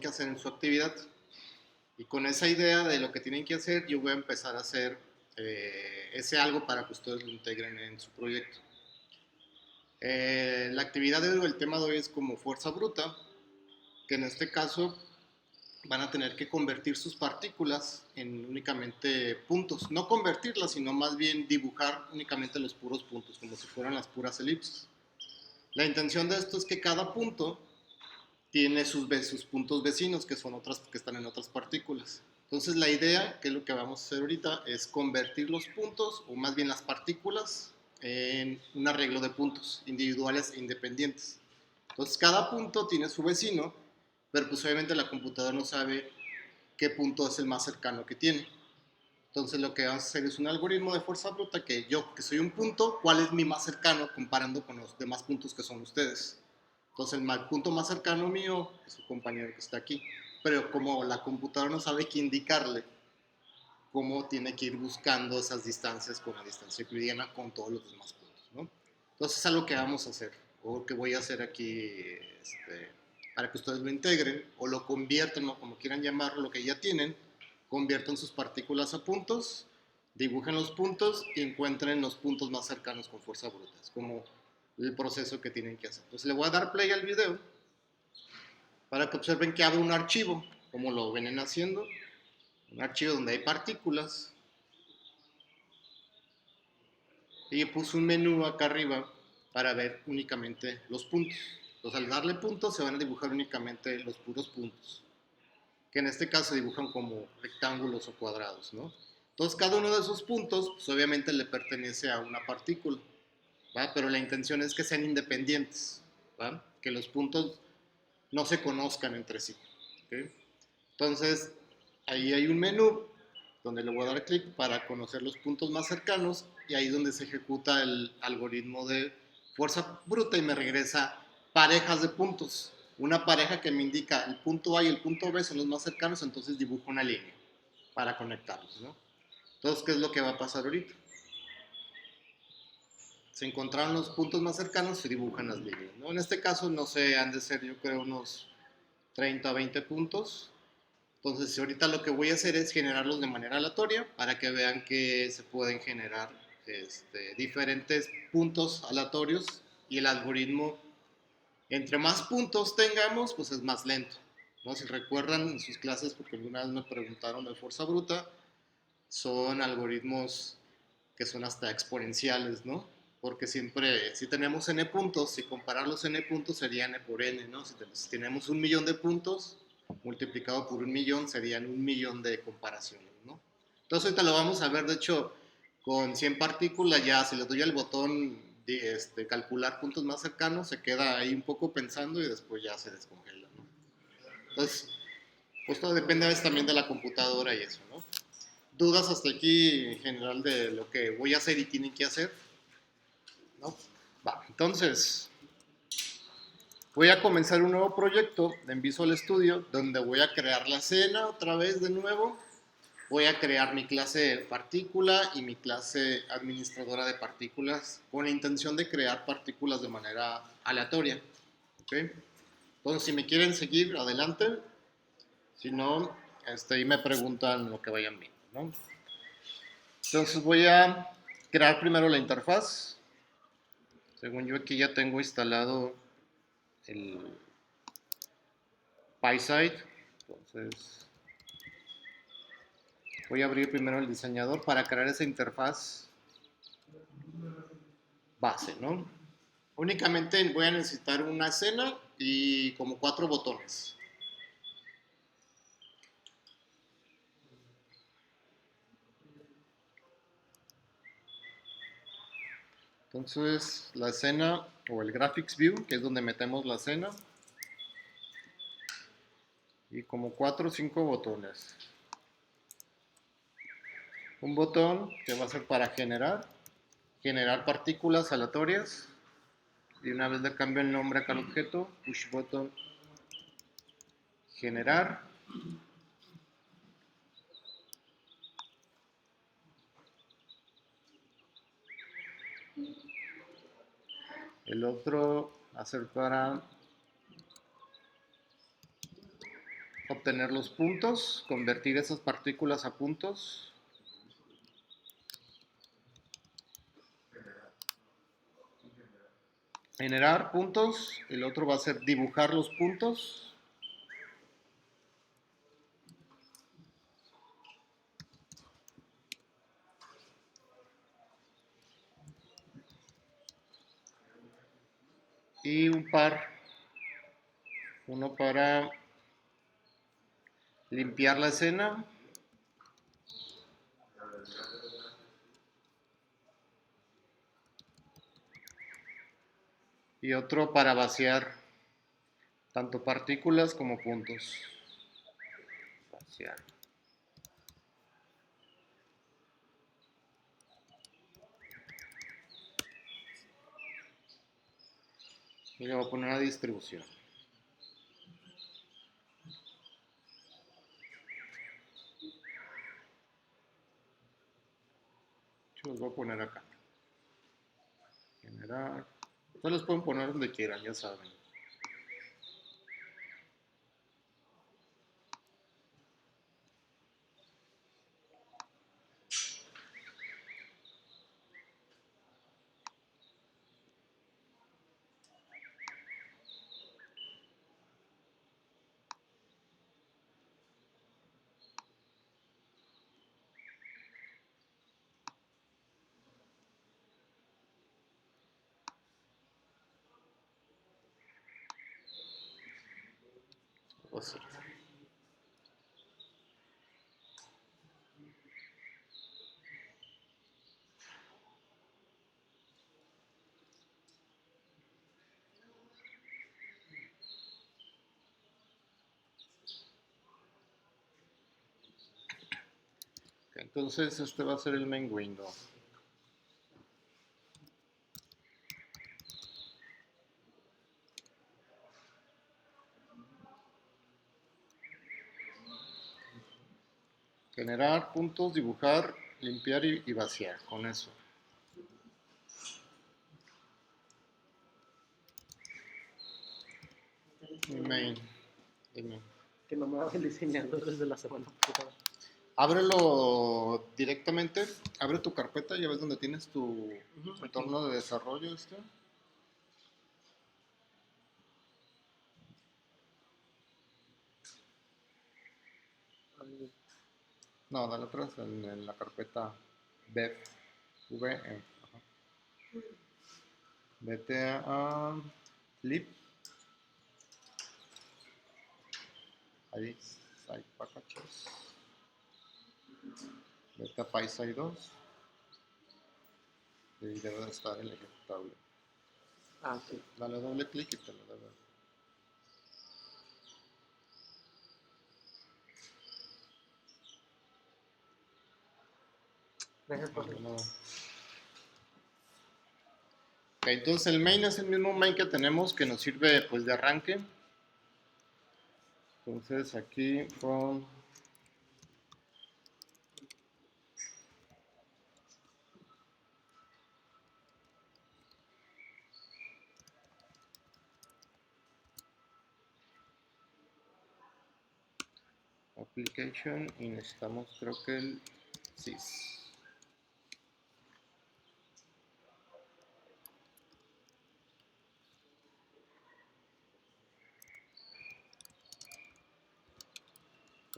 que hacer en su actividad. Y con esa idea de lo que tienen que hacer, yo voy a empezar a hacer ese algo para que ustedes lo integren en su proyecto. La actividad de hoy, el tema de hoy es como fuerza bruta, que en este caso van a tener que convertir sus partículas en únicamente puntos. No convertirlas, sino más bien dibujar únicamente los puros puntos, como si fueran las puras elipses. La intención de esto es que cada punto tiene sus puntos vecinos, que son otras que están en otras partículas. Entonces la idea, que es lo que vamos a hacer ahorita, es convertir los puntos, o más bien las partículas, en un arreglo de puntos individuales e independientes. Entonces cada punto tiene su vecino, pero pues obviamente la computadora no sabe qué punto es el más cercano que tiene. Entonces lo que vamos a hacer es un algoritmo de fuerza bruta que yo, que soy un punto, ¿cuál es mi más cercano comparando con los demás puntos que son ustedes? Entonces el punto más cercano mío es su compañero que está aquí. Pero como la computadora no sabe qué indicarle, cómo tiene que ir buscando esas distancias con la distancia euclidiana con todos los demás puntos, ¿no? Entonces es algo que vamos a hacer, o que voy a hacer aquí para que ustedes lo integren, o lo conviertan, o como quieran llamarlo, lo que ya tienen, conviertan sus partículas a puntos, dibujen los puntos y encuentren los puntos más cercanos con fuerza bruta. Es como el proceso que tienen que hacer. Entonces le voy a dar play al video para que observen que abre un archivo, como lo vienen haciendo, un archivo donde hay partículas, y puse un menú acá arriba para ver únicamente los puntos. Entonces al darle puntos se van a dibujar únicamente los puros puntos, que en este caso se dibujan como rectángulos o cuadrados, ¿no? Entonces cada uno de esos puntos pues obviamente le pertenece a una partícula, ¿va? Pero la intención es que sean independientes, ¿va? Que los puntos no se conozcan entre sí, ¿okay? Entonces ahí hay un menú donde le voy a dar clic para conocer los puntos más cercanos, y ahí es donde se ejecuta el algoritmo de fuerza bruta y me regresa parejas de puntos. Una pareja que me indica el punto A y el punto B son los más cercanos, entonces dibujo una línea para conectarlos, ¿no? Entonces, ¿qué es lo que va a pasar ahorita? Se encontraron los puntos más cercanos, se dibujan las líneas, ¿no? En este caso, no sé, han de ser yo creo unos 30 a 20 puntos. Entonces, ahorita lo que voy a hacer es generarlos de manera aleatoria para que vean que se pueden generar diferentes puntos aleatorios, y el algoritmo, entre más puntos tengamos, pues es más lento, ¿no? Si recuerdan en sus clases, porque alguna vez me preguntaron de fuerza bruta, son algoritmos que son hasta exponenciales, ¿no? Porque siempre, si tenemos n puntos, si comparar los n puntos sería n por n, ¿no? Si tenemos 1.000.000 de puntos, multiplicado por 1.000.000 serían 1.000.000 de comparaciones, ¿no? Entonces ahorita lo vamos a ver, de hecho, con 100 partículas ya, si le doy al botón de calcular puntos más cercanos, se queda ahí un poco pensando y después ya se descongela, ¿no? Entonces, pues todo depende a veces también de la computadora y eso, ¿no? ¿Dudas hasta aquí en general de lo que voy a hacer y tienen que hacer? ¿No? Va, entonces voy a comenzar un nuevo proyecto en Visual Studio donde voy a crear la escena otra vez de nuevo. Voy a crear mi clase partícula y mi clase administradora de partículas con la intención de crear partículas de manera aleatoria, ¿okay? Entonces, si me quieren seguir, adelante. Si no, ahí me preguntan lo que vayan viendo, ¿no? Entonces voy a crear primero la interfaz. Según yo aquí ya tengo instalado el PySide. Entonces voy a abrir primero el diseñador para crear esa interfaz base, ¿no? Únicamente voy a necesitar una escena y como 4 botones. Entonces la escena, o el Graphics View, que es donde metemos la escena, y como 4 o 5 botones. Un botón que va a ser para generar partículas aleatorias, y una vez le cambio el nombre acá al objeto, push button, generar. El otro hacer para obtener los puntos, convertir esas partículas a puntos. Generar puntos, el otro va a ser dibujar los puntos. Y un par, uno para limpiar la escena. Y otro para vaciar tanto partículas como puntos. Vaciar. Y le voy a poner una distribución. Yo los voy a poner acá. Generar. Ustedes los pueden poner donde quieran, ya saben. Pues, entonces este va a ser el main window. Generar puntos, dibujar, limpiar y vaciar. Con eso. Mi main. Dime. Que no me va el diseñador desde la semana pasada. Ábrelo directamente. Abre tu carpeta, ya ves donde tienes tu Aquí. entorno de desarrollo este. No, dale atrás en la carpeta Bev. Ajá. Vete a Flip. Ahí, Site Packages. Vete a PySci 2. Y debe de estar el ejecutable. Ah, sí. Dale doble clic y te lo debe. Gracias por No. Ok, entonces el main es el mismo main que tenemos que nos sirve pues de arranque. Entonces aquí con application y necesitamos creo que el sys.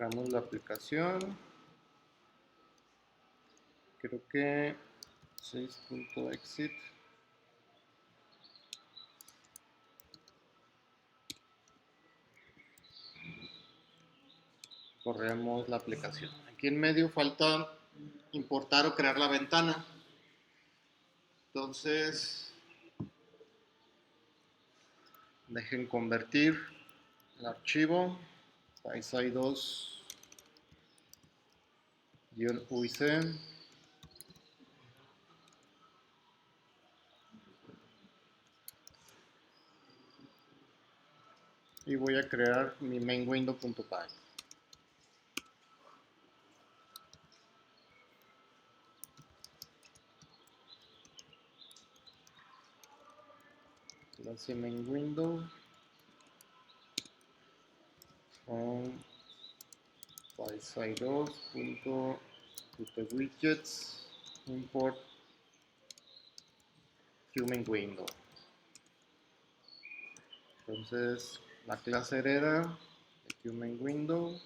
Creamos la aplicación. Creo que 6.exit. Corremos la aplicación. Aquí en medio falta importar o crear la ventana. Entonces, dejen convertir el archivo PySci2-UIC y voy a crear mi main window.py. Clase main window con widgets import human window. Entonces la clase hereda de human window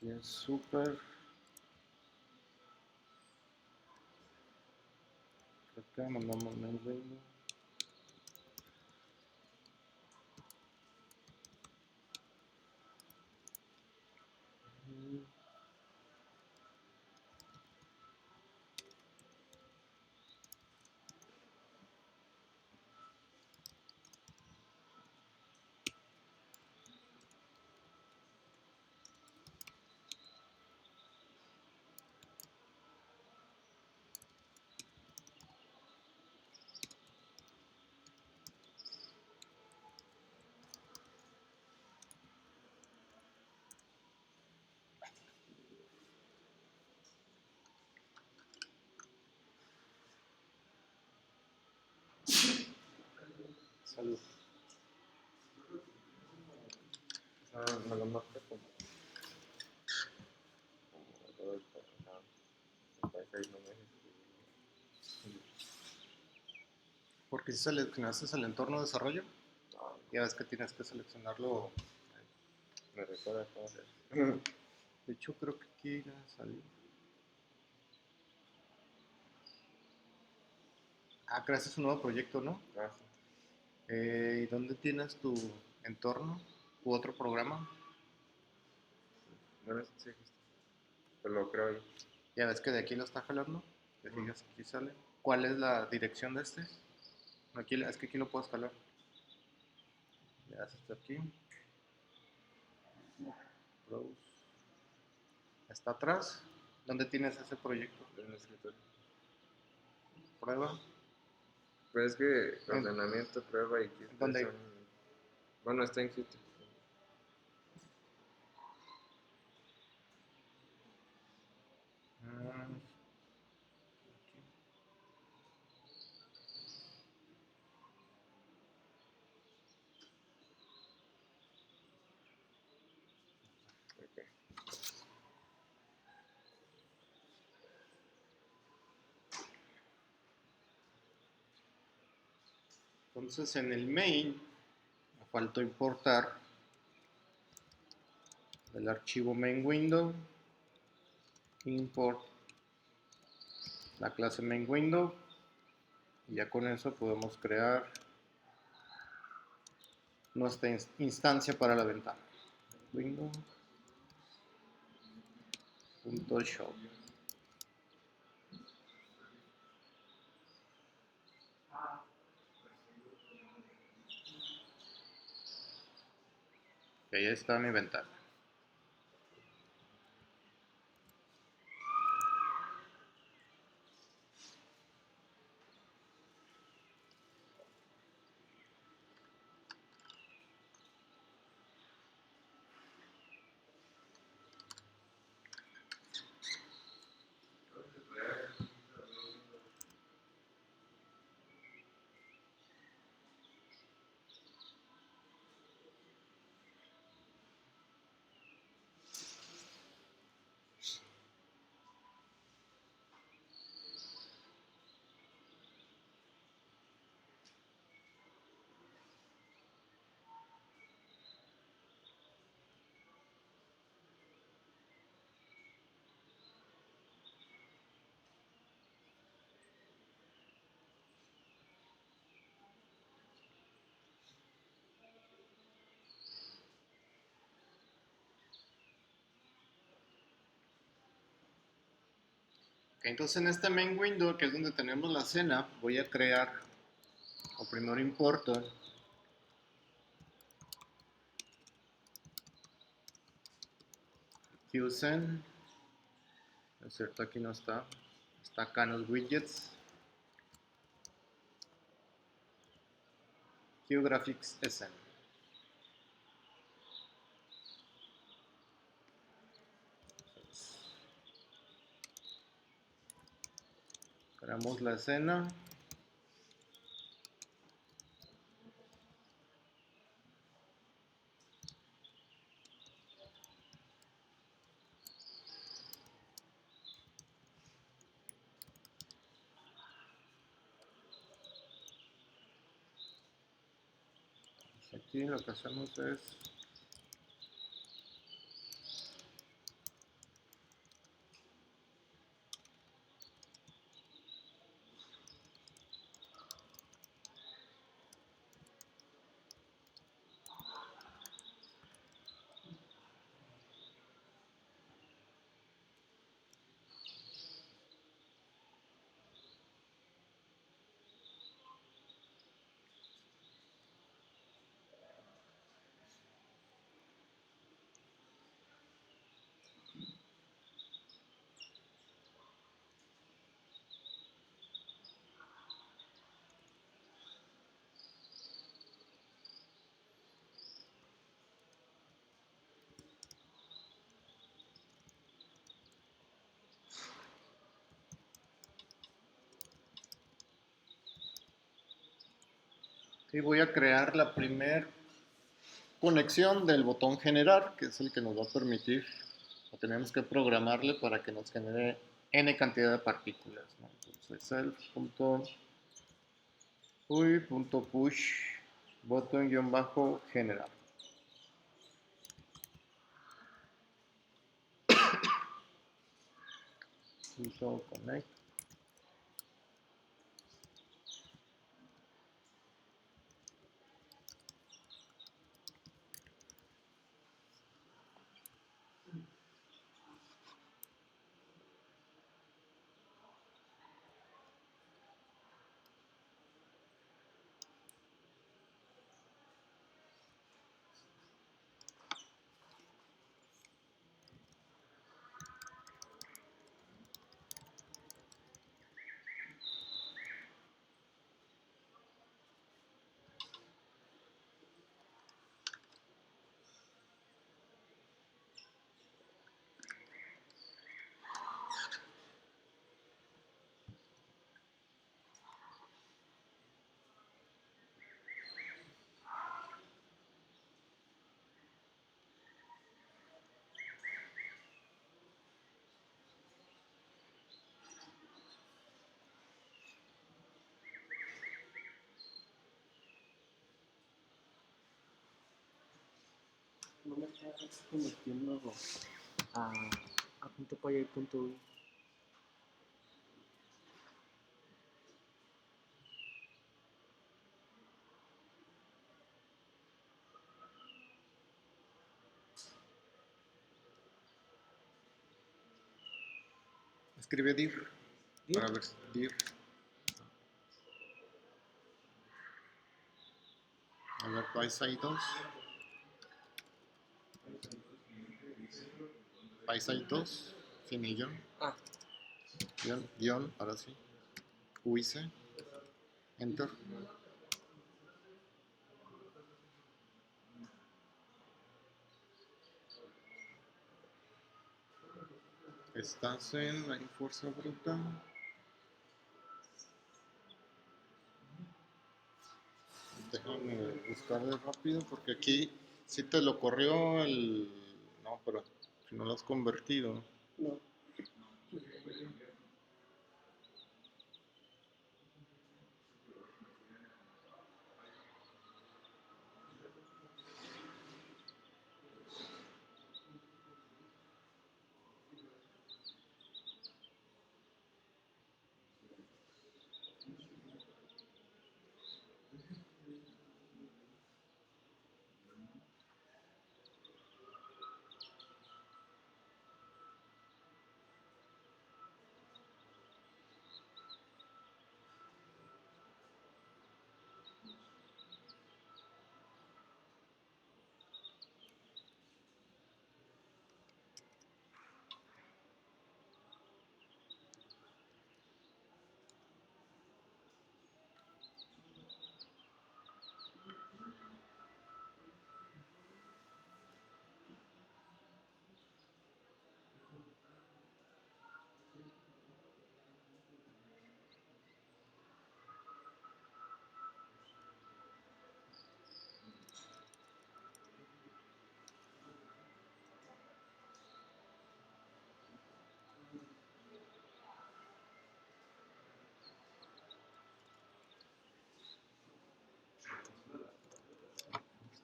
y es super. Acá mandamos main window. Salud. Me lo marca como todo el Wi-Fi no me deja. Porque si seleccionaste el entorno de desarrollo, No, ya ves que tienes que seleccionarlo. me recuerda cómo hacer. De hecho, creo que aquí ya salió. Creaste un nuevo proyecto, ¿no? Ah, ¿Y dónde tienes tu entorno u otro programa? sí. No sé si existe. Pero lo creo ahí. Ya ves que de aquí lo está jalando. Te fijas, aquí sale. ¿Cuál es la dirección de este? Aquí, es que aquí lo puedes jalar. Ya está aquí. Browse. Está atrás. ¿Dónde tienes ese proyecto? En el escritorio. Prueba. Pero es que ordenamiento, prueba y kit ¿Dónde? son... Bueno, está en kit. Aquí. Okay. Entonces en el main me faltó importar el archivo main window, import la clase main window y ya con eso podemos crear nuestra instancia para la ventana. Window.show. Y ahí está mi ventana. Entonces en este main window, que es donde tenemos la escena, voy a crear, o primero importo QScene, es cierto, aquí no está, está acá en los widgets, QGraphics Scene. Creamos la escena. Aquí lo que hacemos es y voy a crear la primer conexión del botón generar, que es el que nos va a permitir, o tenemos que programarle para que nos genere n cantidad de partículas, ¿no? Entonces self.push button-generar. Connect. No me está convirtiendo a, a punto paya y punto U. Escribe div para ver div. A ver, Paisaitos. Paisaitos, sin guión. Ah, Guión, ahora sí. UIC. Enter. Estás en la fuerza bruta. Déjame buscarle rápido porque aquí sí te lo corrió el... No, pero si no lo has convertido. no.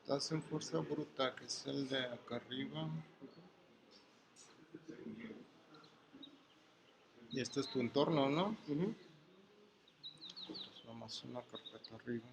Estás en fuerza bruta, que es el de acá arriba. Y este es tu entorno, ¿no? Ujú. Pues nomás una carpeta arriba.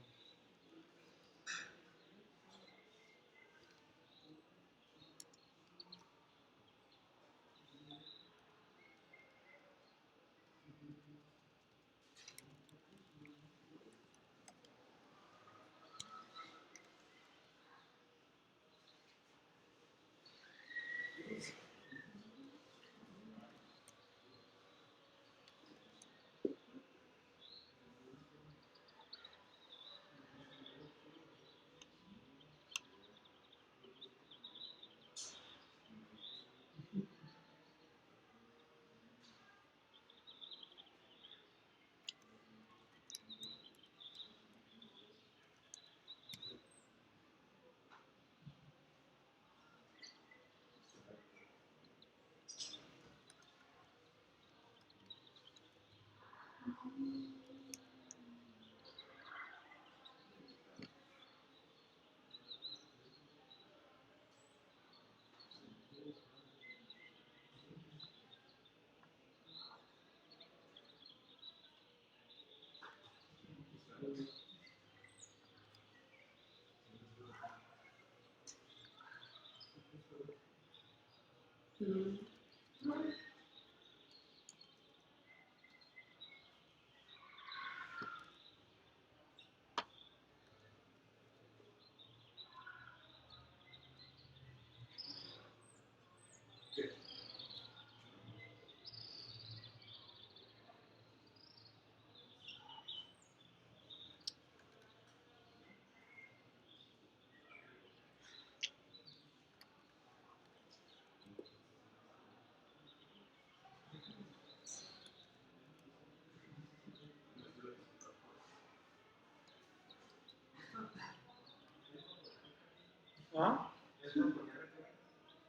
¿Ah?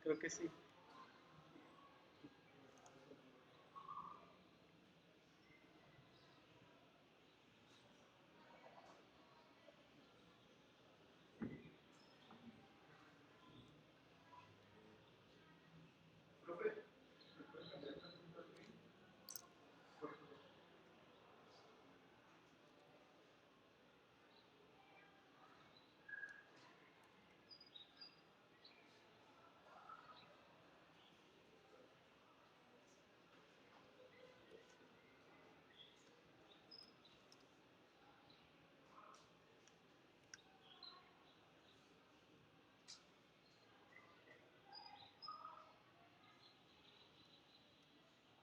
Creo que sí.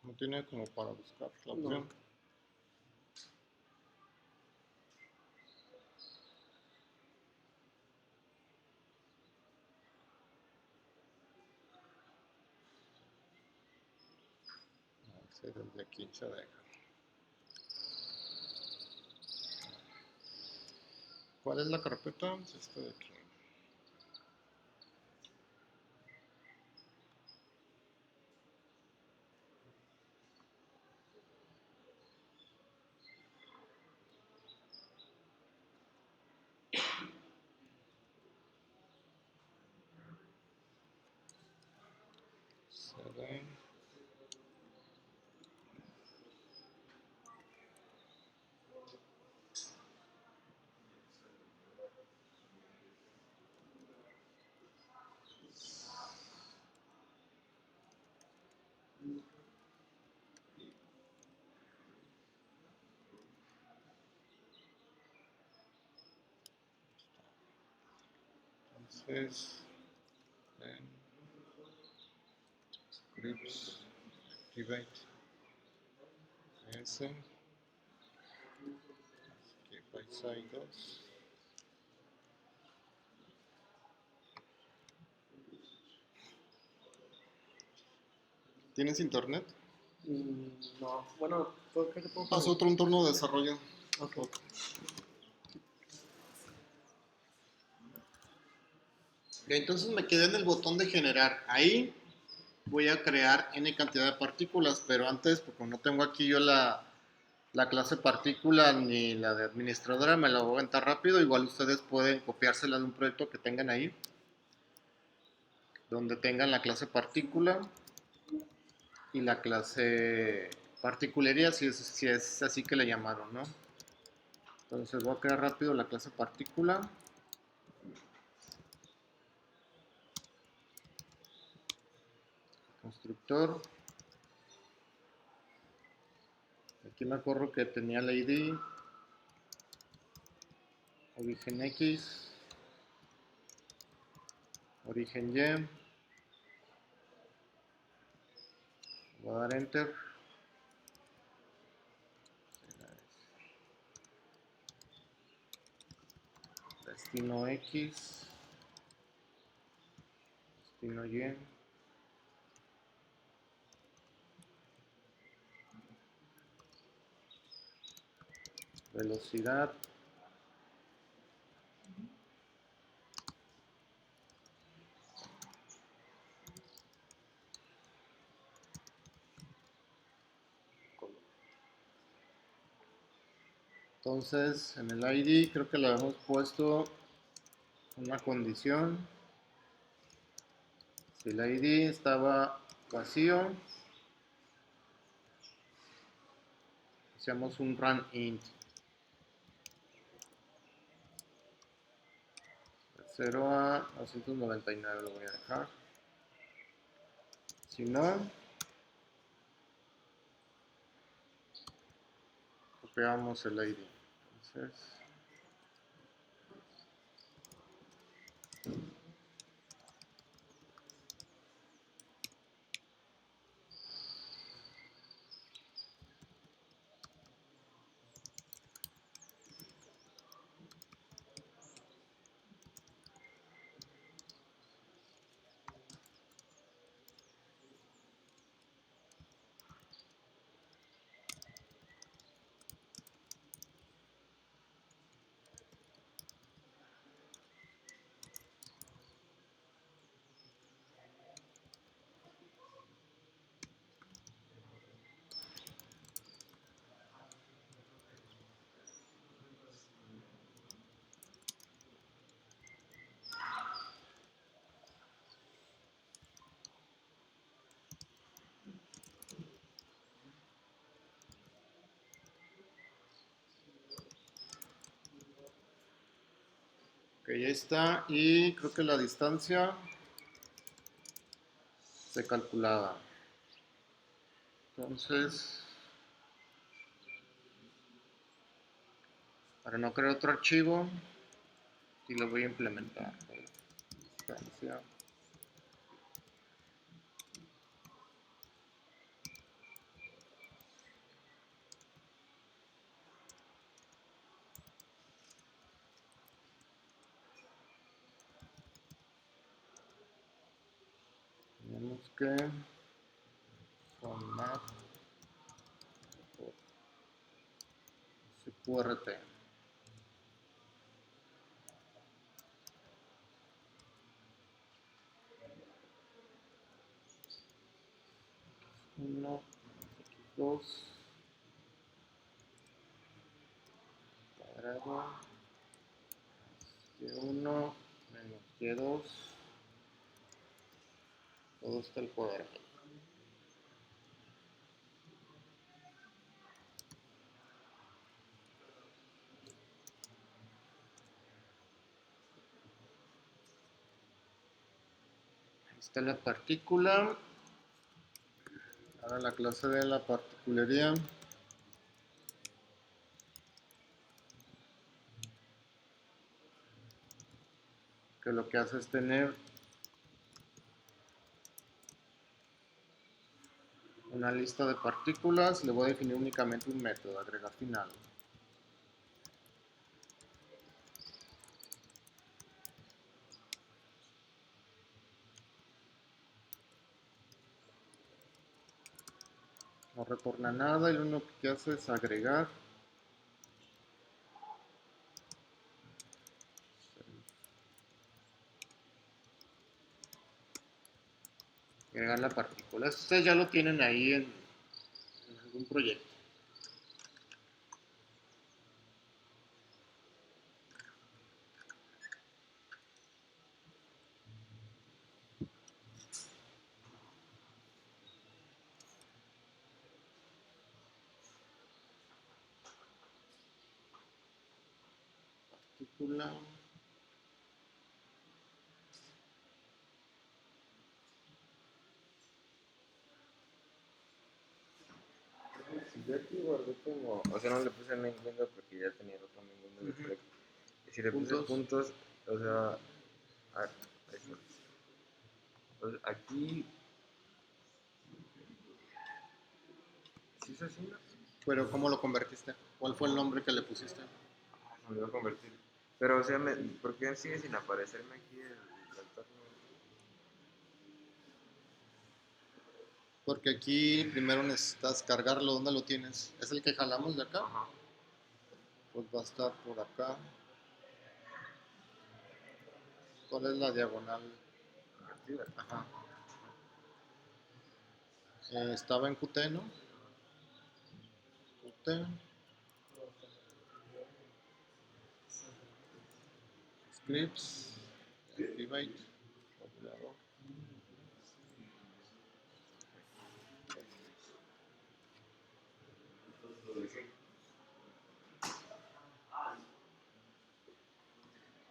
No tiene como para buscar la No. opción. A ver si desde aquí se deja. ¿Cuál es la carpeta? Es esta de aquí. CD. Entonces, en scripts, activate ese, aquí side 2. ¿Tienes internet? No. Bueno, creo que puedo Haz poner. un turno de desarrollo. Ok. Entonces me quedé en el botón de generar. Ahí voy a crear n cantidad de partículas, pero antes, porque no tengo aquí yo la clase partícula ni la de administradora me la voy a aventar rápido. Igual ustedes pueden copiársela de un proyecto que tengan ahí, donde tengan la clase partícula y la clase particulería, si es así que le llamaron, ¿no? Entonces voy a crear rápido la clase partícula. Constructor. Aquí me acuerdo que tenía la ID. Origen X. Origen Y. Voy a dar Enter. Destino X. Destino Y. Velocidad. Entonces en el ID creo que le hemos puesto una condición. Si el ID estaba vacío, hacemos un run int. 0 a 299 lo voy a dejar. Si no, copiamos el ID. Entonces, ok, ya está. Y creo que la distancia se calculaba. Entonces, para no crear otro archivo, y lo voy a implementar. Distancia. Tenemos que format QRT. Uno, dos, cuadrado, y1 menos y2, todo está al cuadrado. Ahí está la partícula. Ahora la clase de la particulería. Que lo que hace es tener una lista de partículas. Le voy a definir únicamente un método, agregar final. No retorna nada y lo único que hace es agregar. Agregar la partícula. Esto ustedes ya lo tienen ahí en algún proyecto. partícula. Yo aquí guardé como, o sea, no le puse main window porque ya tenía el otro main window de Ujú. Flex. Y si le puse Puntos. puntos, o sea, ahí está. O sea, aquí, ¿sí es así, no? Pero ¿cómo lo convertiste? ¿Cuál fue el nombre que le pusiste? Me lo voy a convertir. Pero, o sea, ¿por qué sigue sin aparecerme aquí el entorno? Porque aquí primero necesitas cargarlo. ¿Dónde lo tienes? ¿Es el que jalamos de acá? Ajá. Pues va a estar por acá. ¿Cuál es la diagonal? Convertida. Ajá. Estaba en Qt, ¿no? Qt, scripts, activate, compilador.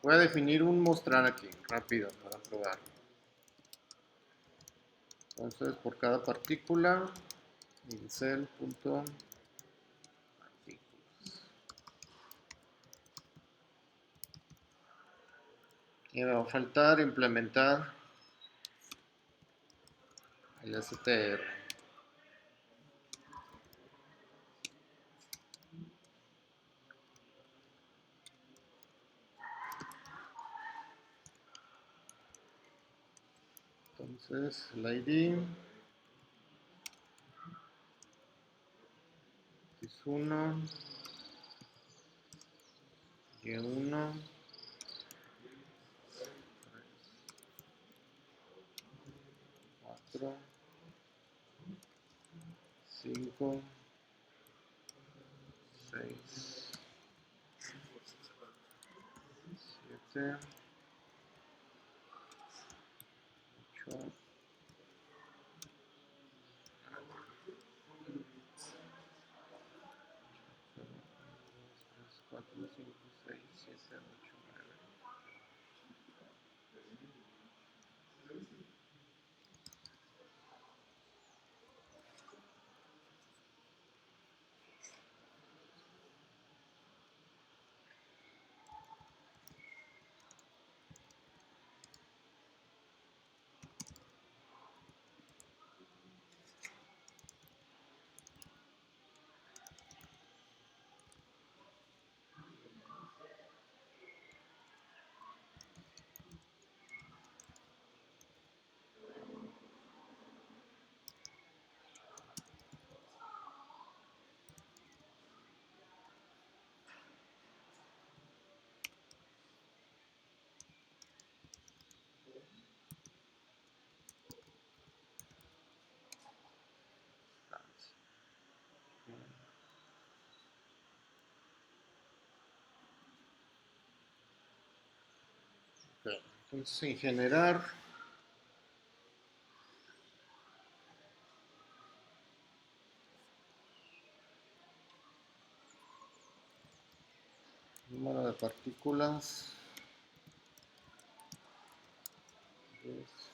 Voy a definir un mostrar aquí, rápido, para probar. Entonces, por cada partícula, incel.partículas. Y me va a faltar implementar el str. Entonces, el ID es 1, Y1, 4, 5, 6, 7, 8, 4, 5, 6, 7, 8, 9. Ok, entonces en generar número de partículas 10.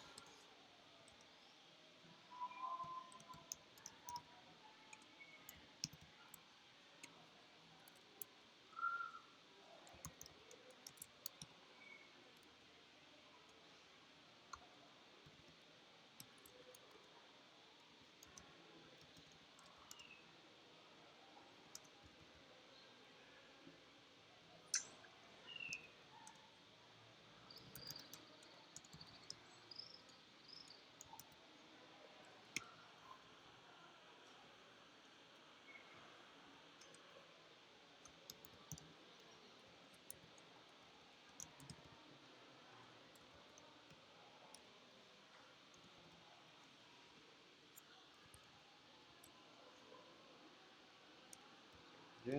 Yeah.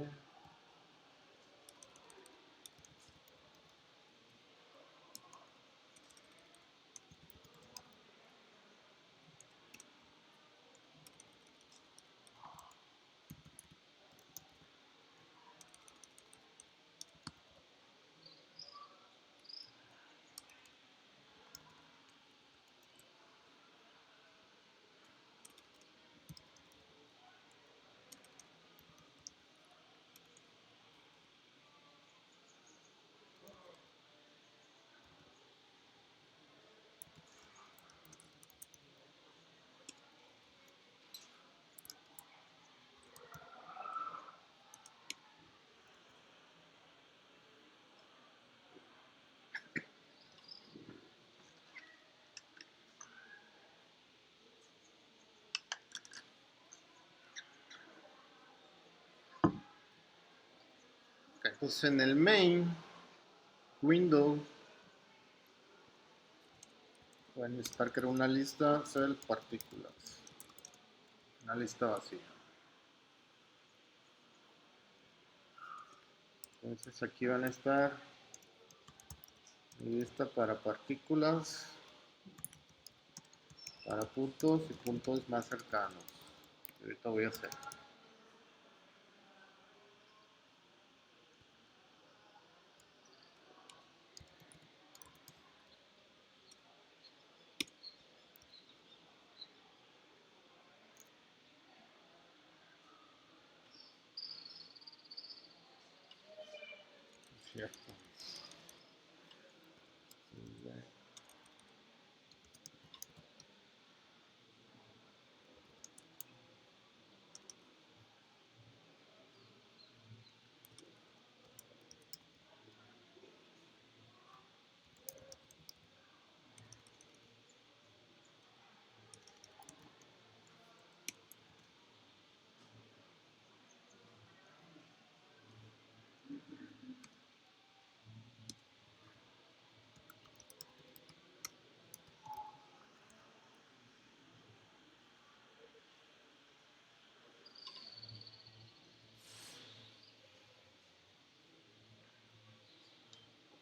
Entonces en el main window voy a necesitar crear una lista cell partículas, una lista vacía. Entonces aquí van a estar mi lista para partículas, para puntos y puntos más cercanos. Ahorita voy a hacer. Cierto.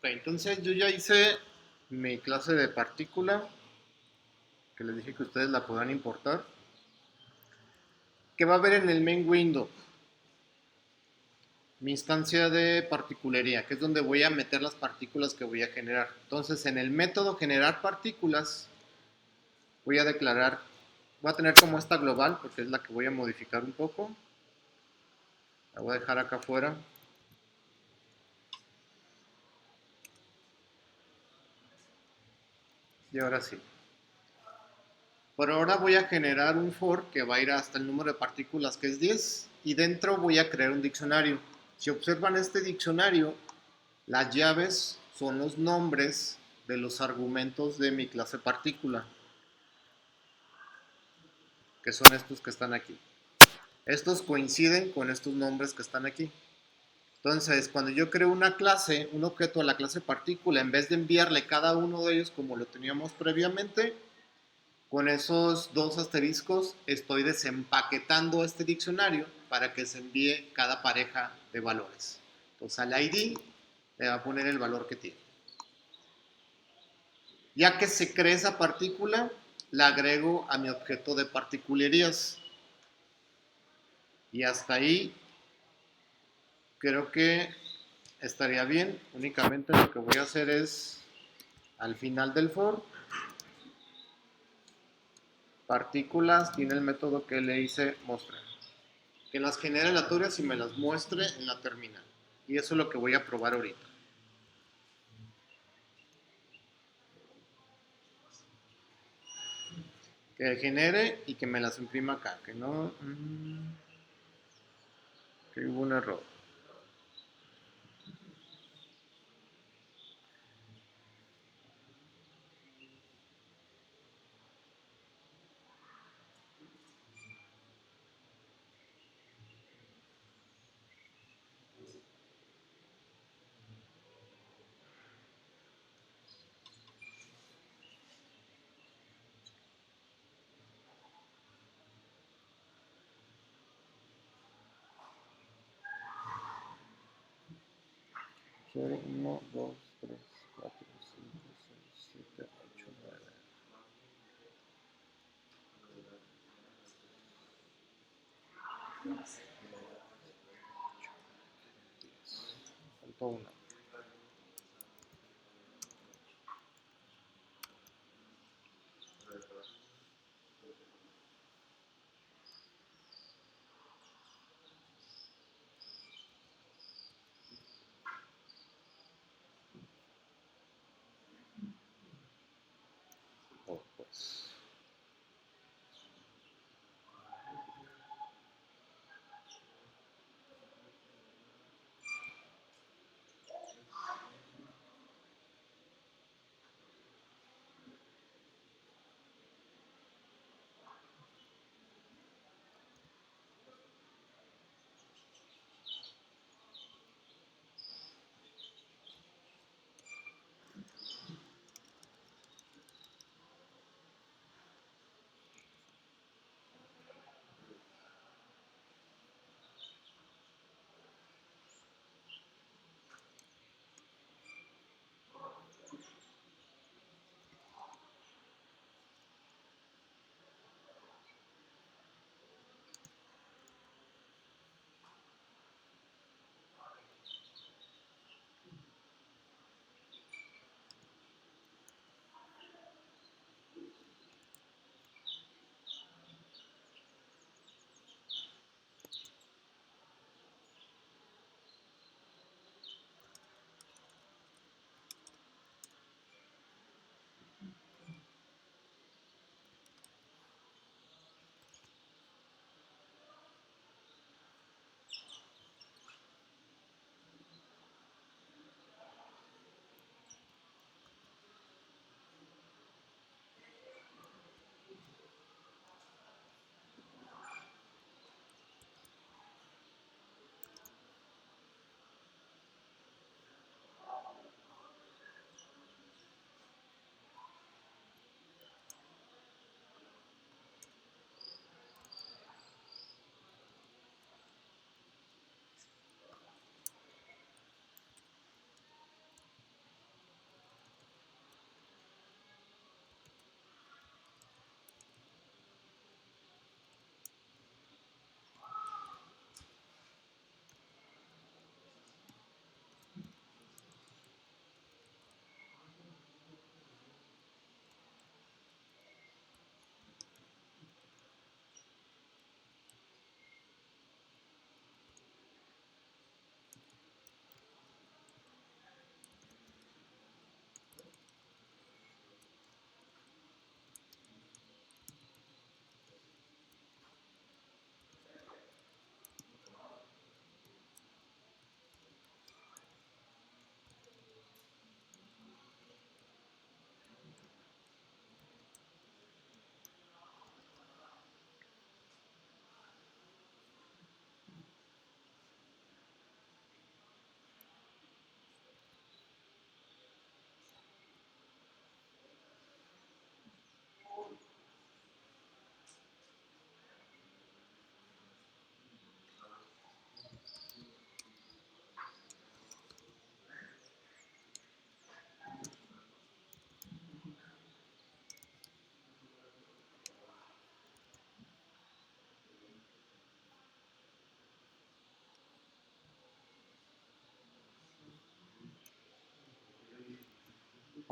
Ok, entonces yo ya hice mi clase de partícula, que les dije que ustedes la podrán importar. ¿Qué va a haber en el main window? Mi instancia de particulería, que es donde voy a meter las partículas que voy a generar. Entonces, en el método generar partículas, voy a declarar, voy a tener como esta global, porque es la que voy a modificar un poco. La voy a dejar acá afuera. Y ahora sí. Por ahora voy a generar un for que va a ir hasta el número de partículas, que es 10, y dentro voy a crear un diccionario. Si observan este diccionario, las llaves son los nombres de los argumentos de mi clase partícula, que son estos que están aquí. Estos coinciden con estos nombres que están aquí. Entonces, cuando yo creo una clase, un objeto a la clase partícula, en vez de enviarle cada uno de ellos como lo teníamos previamente, con esos dos asteriscos estoy desempaquetando este diccionario para que se envíe cada pareja de valores. Entonces al ID le va a poner el valor que tiene. Ya que se crea esa partícula, la agrego a mi objeto de particularidades. Y hasta ahí creo que estaría bien. Únicamente lo que voy a hacer es, al final del for, partículas, tiene el método que le hice mostrar, que las genere aleatorias y me las muestre en la terminal. Y eso es lo que voy a probar ahorita. Que genere y que me las imprima acá. Que no... que hubo un error. Quiero 1, 2, 3, 4, 5, 6, 7, 8, 9. Faltó una. Oh, pues.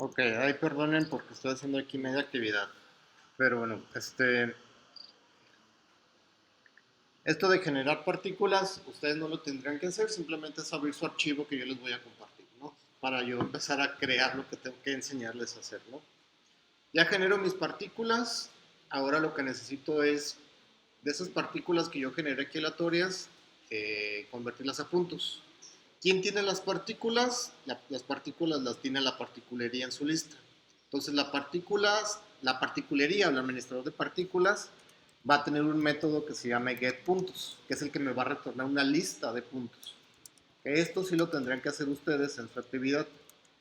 Ok, ahí perdonen porque estoy haciendo aquí media actividad. Pero bueno, esto de generar partículas, ustedes no lo tendrían que hacer, simplemente es abrir su archivo que yo les voy a compartir, ¿no? Para yo empezar a crear lo que tengo que enseñarles a hacer, ¿no? Ya genero mis partículas, ahora lo que necesito es, de esas partículas que yo generé aquí aleatorias, convertirlas a puntos. ¿Quién tiene las partículas? Las partículas las tiene la particulería en su lista. Entonces la particulería o el administrador de partículas va a tener un método que se llama getPuntos, que es el que me va a retornar una lista de puntos. Esto sí lo tendrían que hacer ustedes en su actividad.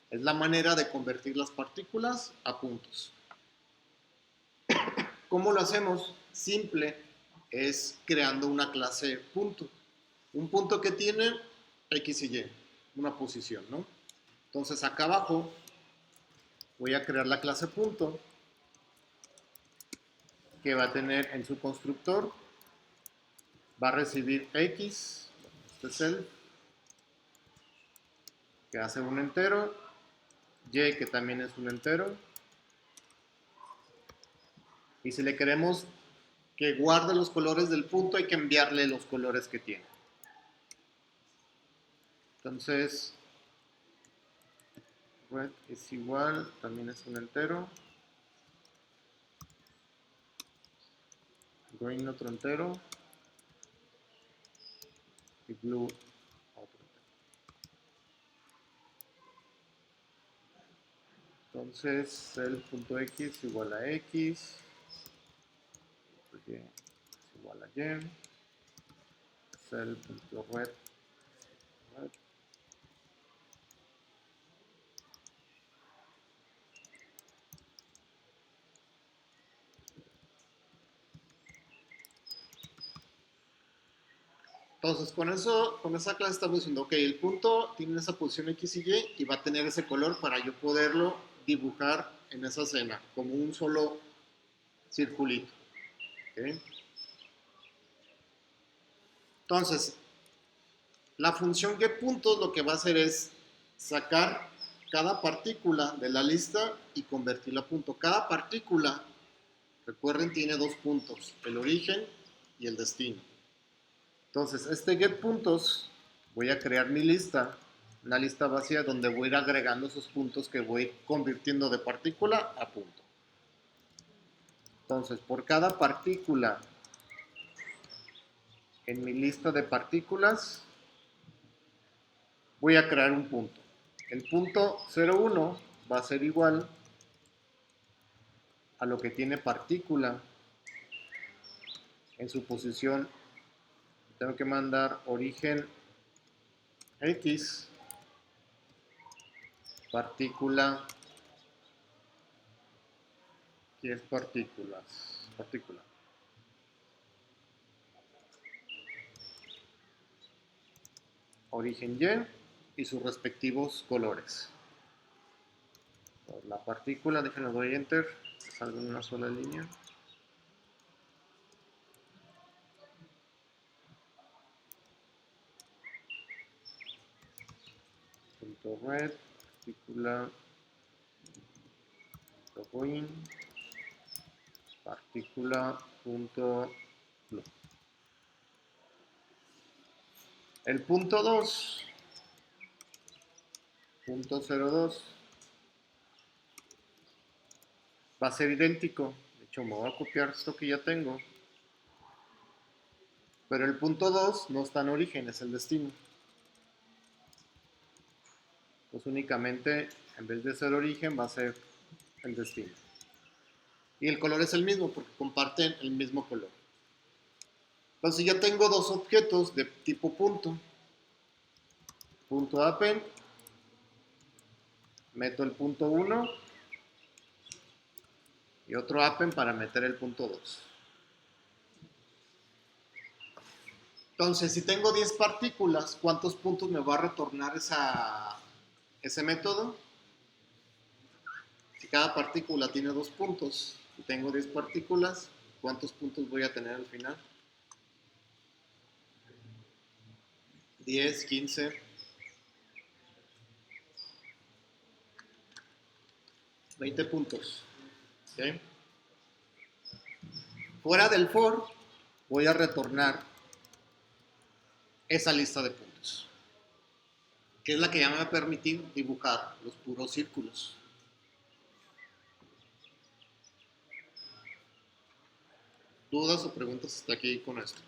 Es la manera de convertir las partículas a puntos. ¿Cómo lo hacemos? Simple, es creando una clase punto. Un punto que tiene X y Y, una posición, ¿no? Entonces acá abajo voy a crear la clase punto que va a tener en su constructor, va a recibir X, este es el que hace un entero, Y que también es un entero, y si le queremos que guarde los colores del punto hay que enviarle los colores que tiene. Entonces red es igual, también es un entero, green otro entero y blue otro entero. Entonces cell.x igual a x, y es igual a y, cell.red red. Entonces, con esa clase estamos diciendo, ok, el punto tiene esa posición X y Y y va a tener ese color para yo poderlo dibujar en esa escena, como un solo circulito. ¿Okay? Entonces, la función getPuntos lo que va a hacer es sacar cada partícula de la lista y convertirla a punto. Cada partícula, recuerden, tiene dos puntos, el origen y el destino. Entonces, este getPuntos, voy a crear mi lista, una lista vacía donde voy a ir agregando esos puntos que voy convirtiendo de partícula a punto. Entonces, por cada partícula en mi lista de partículas, voy a crear un punto. El punto 0,1 va a ser igual a lo que tiene partícula en su posición. Tengo que mandar origen X, partícula, que es partícula. Origen Y sus respectivos colores. Por la partícula, déjenlo doy enter, salgo en una sola línea. Punto red, partícula, punto green, partícula, punto blue. El punto 2, punto 02, va a ser idéntico. De hecho, me voy a copiar esto que ya tengo. Pero el punto 2 no está en origen, es el destino. Pues únicamente, en vez de ser origen, va a ser el destino. Y el color es el mismo porque comparten el mismo color. Entonces ya tengo dos objetos de tipo punto. Punto append, meto el punto 1 y otro append para meter el punto 2. Entonces, si tengo 10 partículas, ¿cuántos puntos me va a retornar ese método? Si cada partícula tiene 2 puntos y tengo 10 partículas, ¿cuántos puntos voy a tener al final? 10, 15. 20 puntos. ¿Ok? Fuera del for, voy a retornar esa lista de puntos, que es la que ya me va a permitir dibujar los puros círculos. ¿Dudas o preguntas hasta aquí con esto?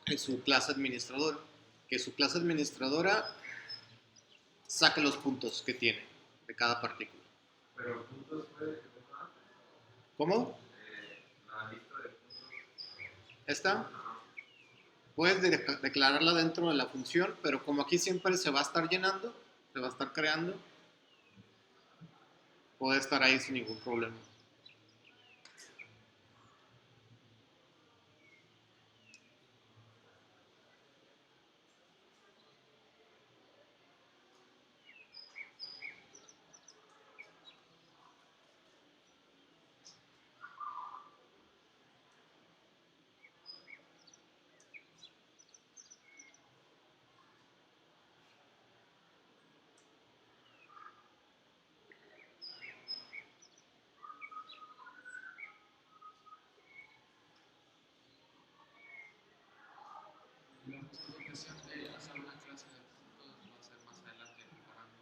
Es su clase administradora. Que su clase administradora saque los puntos que tiene de cada partícula. Pero puntos puede que tenga ¿Cómo? la lista de puntos. ¿Esta? Puedes declararla dentro de la función, pero como aquí siempre se va a estar llenando, se va a estar creando, puede estar ahí sin ningún problema. La justificación de hacer una clase de puntos va a ser más adelante preparando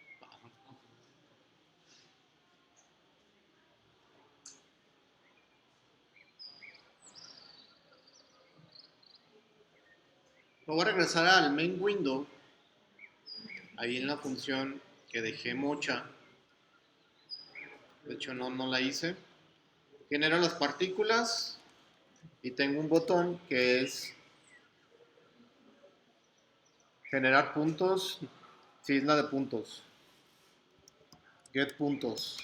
las partículas. Me voy a regresar al main window, ahí en la función que dejé mocha. De hecho no la hice. Genero las partículas y tengo un botón que es generar puntos. Sí, es la de puntos. Get puntos.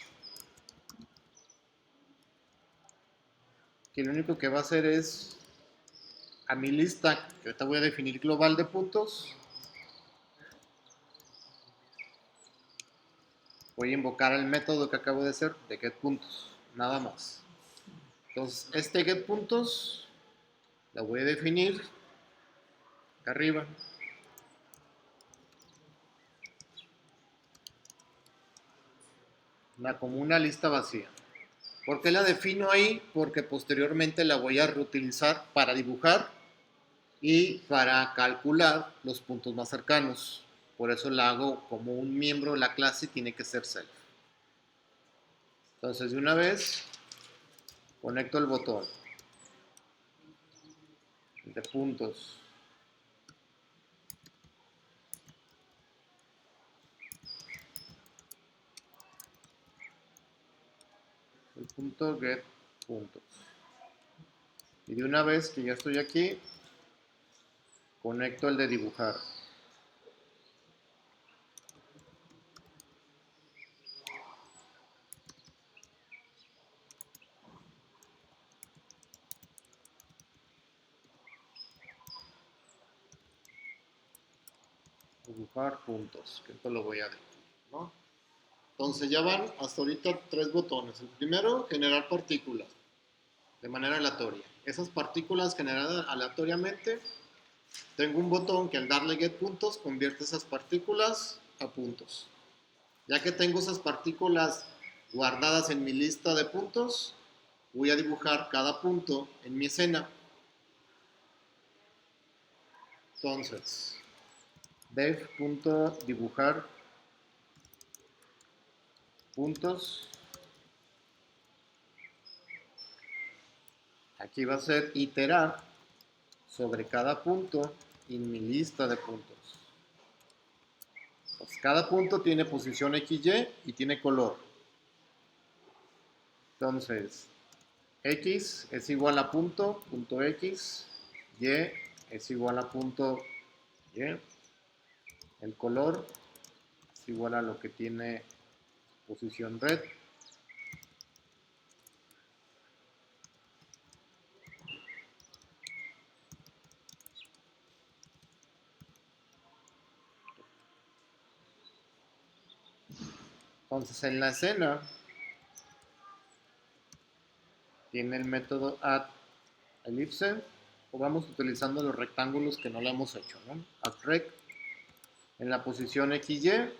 Que lo único que va a hacer es a mi lista, que ahorita voy a definir global de puntos, voy a invocar el método que acabo de hacer de getPuntos, nada más. Entonces, este getPuntos lo voy a definir acá arriba. Como una lista vacía. ¿Por qué la defino ahí? Porque posteriormente la voy a reutilizar para dibujar y para calcular los puntos más cercanos. Por eso la hago como un miembro de la clase y tiene que ser self. Entonces, de una vez, conecto el botón de puntos. El punto get puntos. Y de una vez que ya estoy aquí, conecto el de dibujar. Dibujar puntos, que esto lo voy a dejar, ¿no? Entonces ya van hasta ahorita 3 botones. El primero, generar partículas de manera aleatoria. Esas partículas generadas aleatoriamente, tengo un botón que al darle get puntos convierte esas partículas a puntos. Ya que tengo esas partículas guardadas en mi lista de puntos, voy a dibujar cada punto en mi escena. Entonces, def.dibujar puntos. Aquí va a ser iterar sobre cada punto en mi lista de puntos. Pues cada punto tiene posición XY y tiene color. Entonces, X es igual a punto X, Y es igual a punto Y, el color es igual a lo que tiene posición red. Entonces en la escena tiene el método add ellipse o vamos utilizando los rectángulos que no lo hemos hecho, ¿no? Rect en la posición XY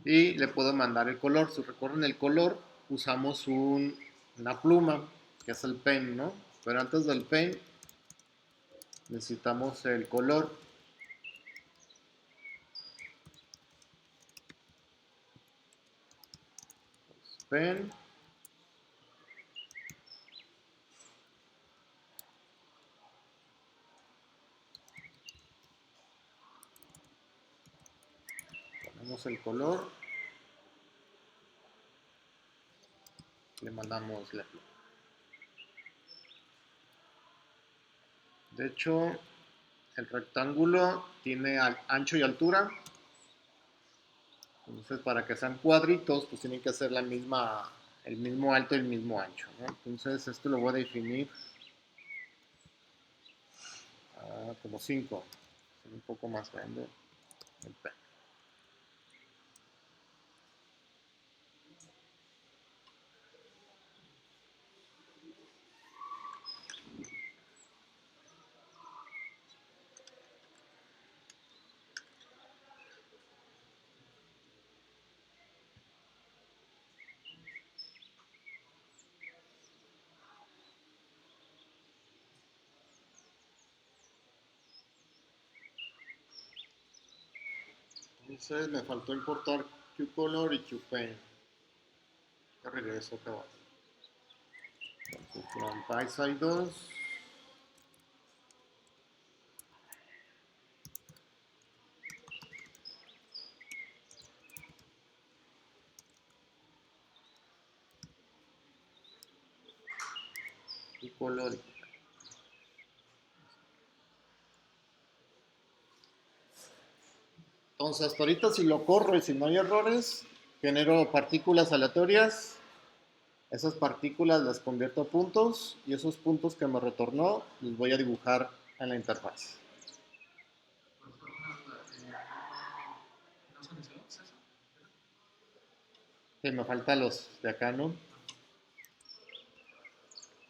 y le puedo mandar el color. Si recuerdan el color, usamos una pluma, que es el pen, ¿no? Pero antes del pen necesitamos el color. Pen. Ponemos el color. Le mandamos la pluma. De hecho, el rectángulo tiene ancho y altura. Entonces, para que sean cuadritos, pues tienen que ser el mismo alto y el mismo ancho, ¿no? Entonces, esto lo voy a definir como 5. Un poco más grande el pen. Entonces me faltó importar QColor y QPaint. Ya regreso acá abajo. Entonces from PySide 2. QColor. Entonces hasta ahorita si lo corro y si no hay errores, genero partículas aleatorias. Esas partículas las convierto a puntos y esos puntos que me retornó los voy a dibujar en la interfaz. Profesor, una duda. ¿No son slots eso? Sí, me faltan los de acá, ¿no?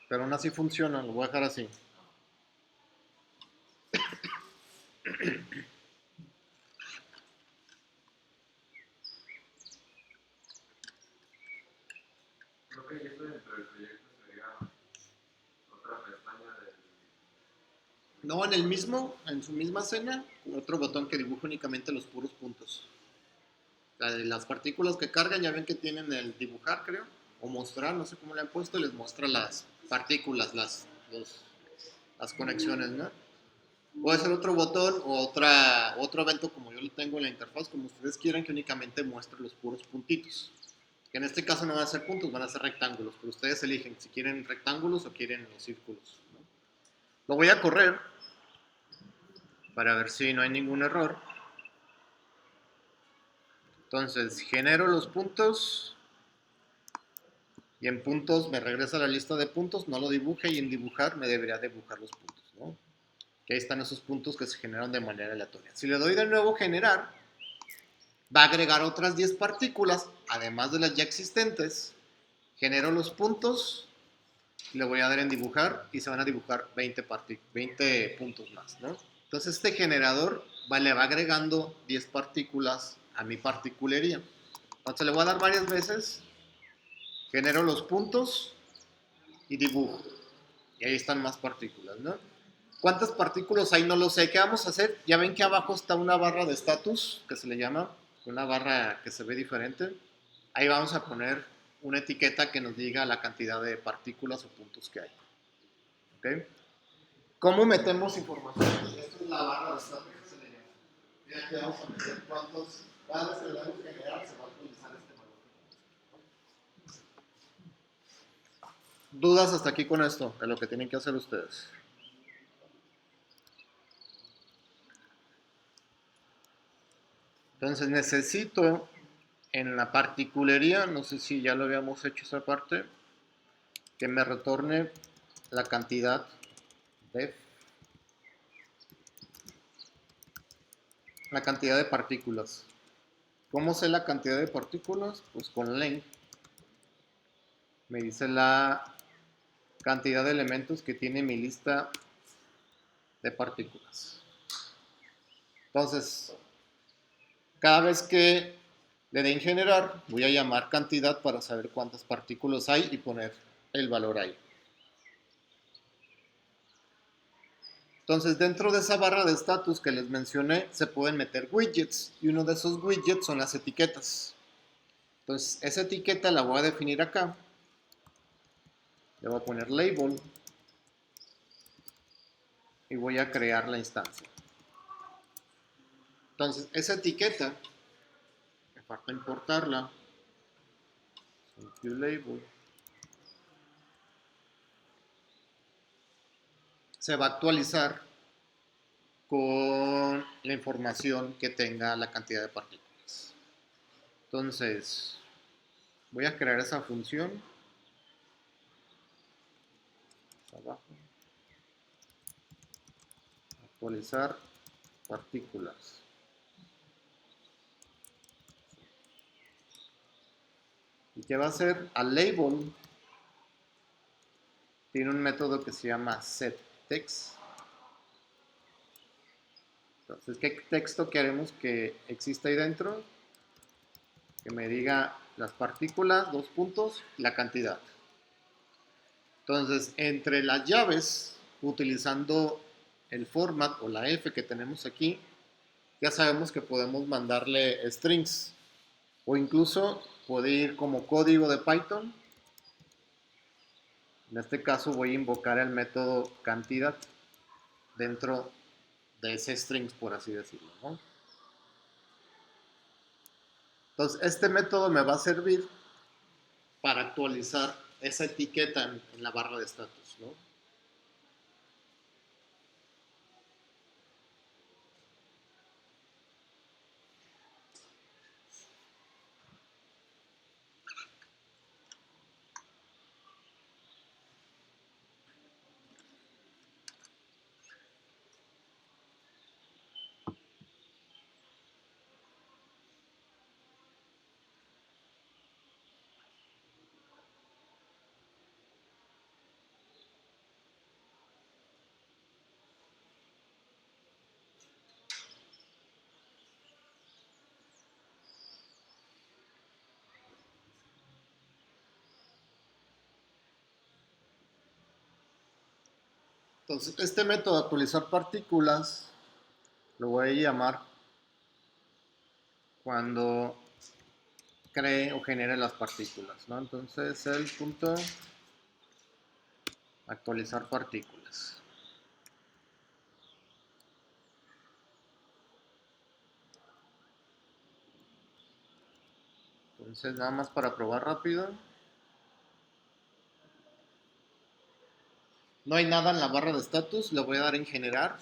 Pero aún así funciona, lo voy a dejar así. Creo que esto dentro del proyecto sería otra pestaña del... No, en su misma escena, otro botón que dibuja únicamente los puros puntos. Las partículas que cargan, ya ven que tienen el dibujar, creo, o mostrar, no sé cómo le han puesto, les muestra las partículas, las conexiones, ¿no? Puede ser otro botón o otro evento como yo lo tengo en la interfaz, como ustedes quieran, que únicamente muestre los puros puntitos. Que en este caso no van a ser puntos, van a ser rectángulos, pero ustedes eligen si quieren rectángulos o quieren los círculos, ¿no? Lo voy a correr para ver si no hay ningún error. Entonces, genero los puntos y en puntos me regresa a la lista de puntos, no lo dibuje y en dibujar me debería dibujar los puntos, ¿no? Que ahí están esos puntos que se generan de manera aleatoria. Si le doy de nuevo generar, va a agregar otras 10 partículas, además de las ya existentes. Genero los puntos, le voy a dar en dibujar y se van a dibujar 20 puntos más, ¿no? Entonces este generador le va agregando 10 partículas a mi particulería. Entonces le voy a dar varias veces, genero los puntos y dibujo. Y ahí están más partículas, ¿no? ¿Cuántas partículas hay? No lo sé. ¿Qué vamos a hacer? Ya ven que abajo está una barra de estatus, que se le llama, una barra que se ve diferente. Ahí vamos a poner una etiqueta que nos diga la cantidad de partículas o puntos que hay. ¿Ok? ¿Cómo metemos información? Esto es la barra de estatus que se le llama. Mira, aquí vamos a meter cuántos, cada vez que le damos generar se va a actualizar este valor. ¿Dudas hasta aquí con esto? De lo que tienen que hacer ustedes. Entonces necesito en la particulería, no sé si ya lo habíamos hecho esa parte, que me retorne la cantidad de partículas. ¿Cómo sé la cantidad de partículas? Pues con length. Me dice la cantidad de elementos que tiene mi lista de partículas. Entonces, cada vez que le den generar, voy a llamar cantidad para saber cuántas partículas hay y poner el valor ahí. Entonces, dentro de esa barra de estatus que les mencioné, se pueden meter widgets, y uno de esos widgets son las etiquetas. Entonces, esa etiqueta la voy a definir acá. Le voy a poner label y voy a crear la instancia. Entonces, esa etiqueta, me falta importarla, label, se va a actualizar con la información que tenga la cantidad de partículas. Entonces, voy a crear esa función. Abajo. Actualizar partículas. ¿Y qué va a hacer? Al label tiene un método que se llama setText. Entonces, ¿qué texto queremos que exista ahí dentro? Que me diga las partículas, 2 puntos, la cantidad. Entonces, entre las llaves, utilizando el format o la F que tenemos aquí, ya sabemos que podemos mandarle strings o incluso puede ir como código de Python. En este caso voy a invocar el método cantidad dentro de ese strings, por así decirlo, ¿no? Entonces, este método me va a servir para actualizar esa etiqueta en la barra de status, ¿no? Entonces, este método de actualizar partículas lo voy a llamar cuando cree o genere las partículas, ¿no? Entonces, el punto actualizar partículas. Entonces, nada más para probar rápido. No hay nada en la barra de status, le voy a dar en generar.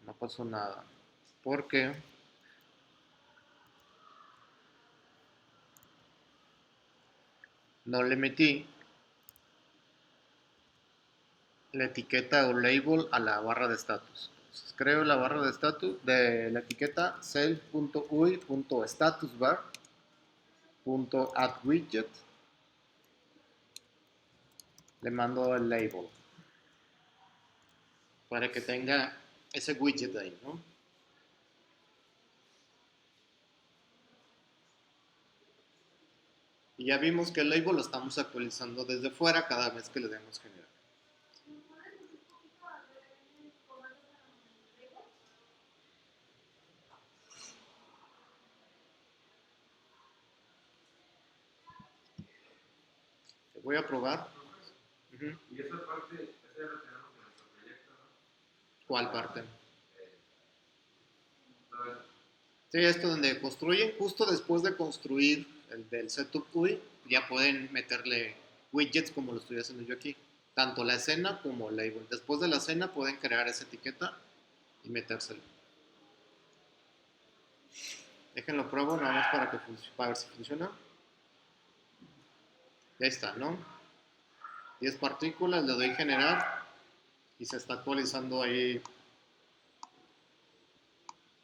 No pasó nada. Porque no le metí la etiqueta o label a la barra de status. Entonces, creo la barra de status de la etiqueta self.ui.statusbar.addWidget. Le mando el label para que tenga ese widget ahí, ¿no? Y ya vimos que el label lo estamos actualizando desde fuera cada vez que le demos generar. Te voy a probar. Y esa parte, esa ya la tenemos en nuestro proyecto, ¿no? ¿Cuál parte? A ver, Sí, esto donde construyen, justo después de construir el del setup UI, ya pueden meterle widgets como lo estoy haciendo yo aquí. Tanto la escena como el label. Después de la escena pueden crear esa etiqueta y metérselo. Déjenlo pruebo nada más para ver si funciona. Ya está, ¿no? 10 partículas, le doy generar y se está actualizando ahí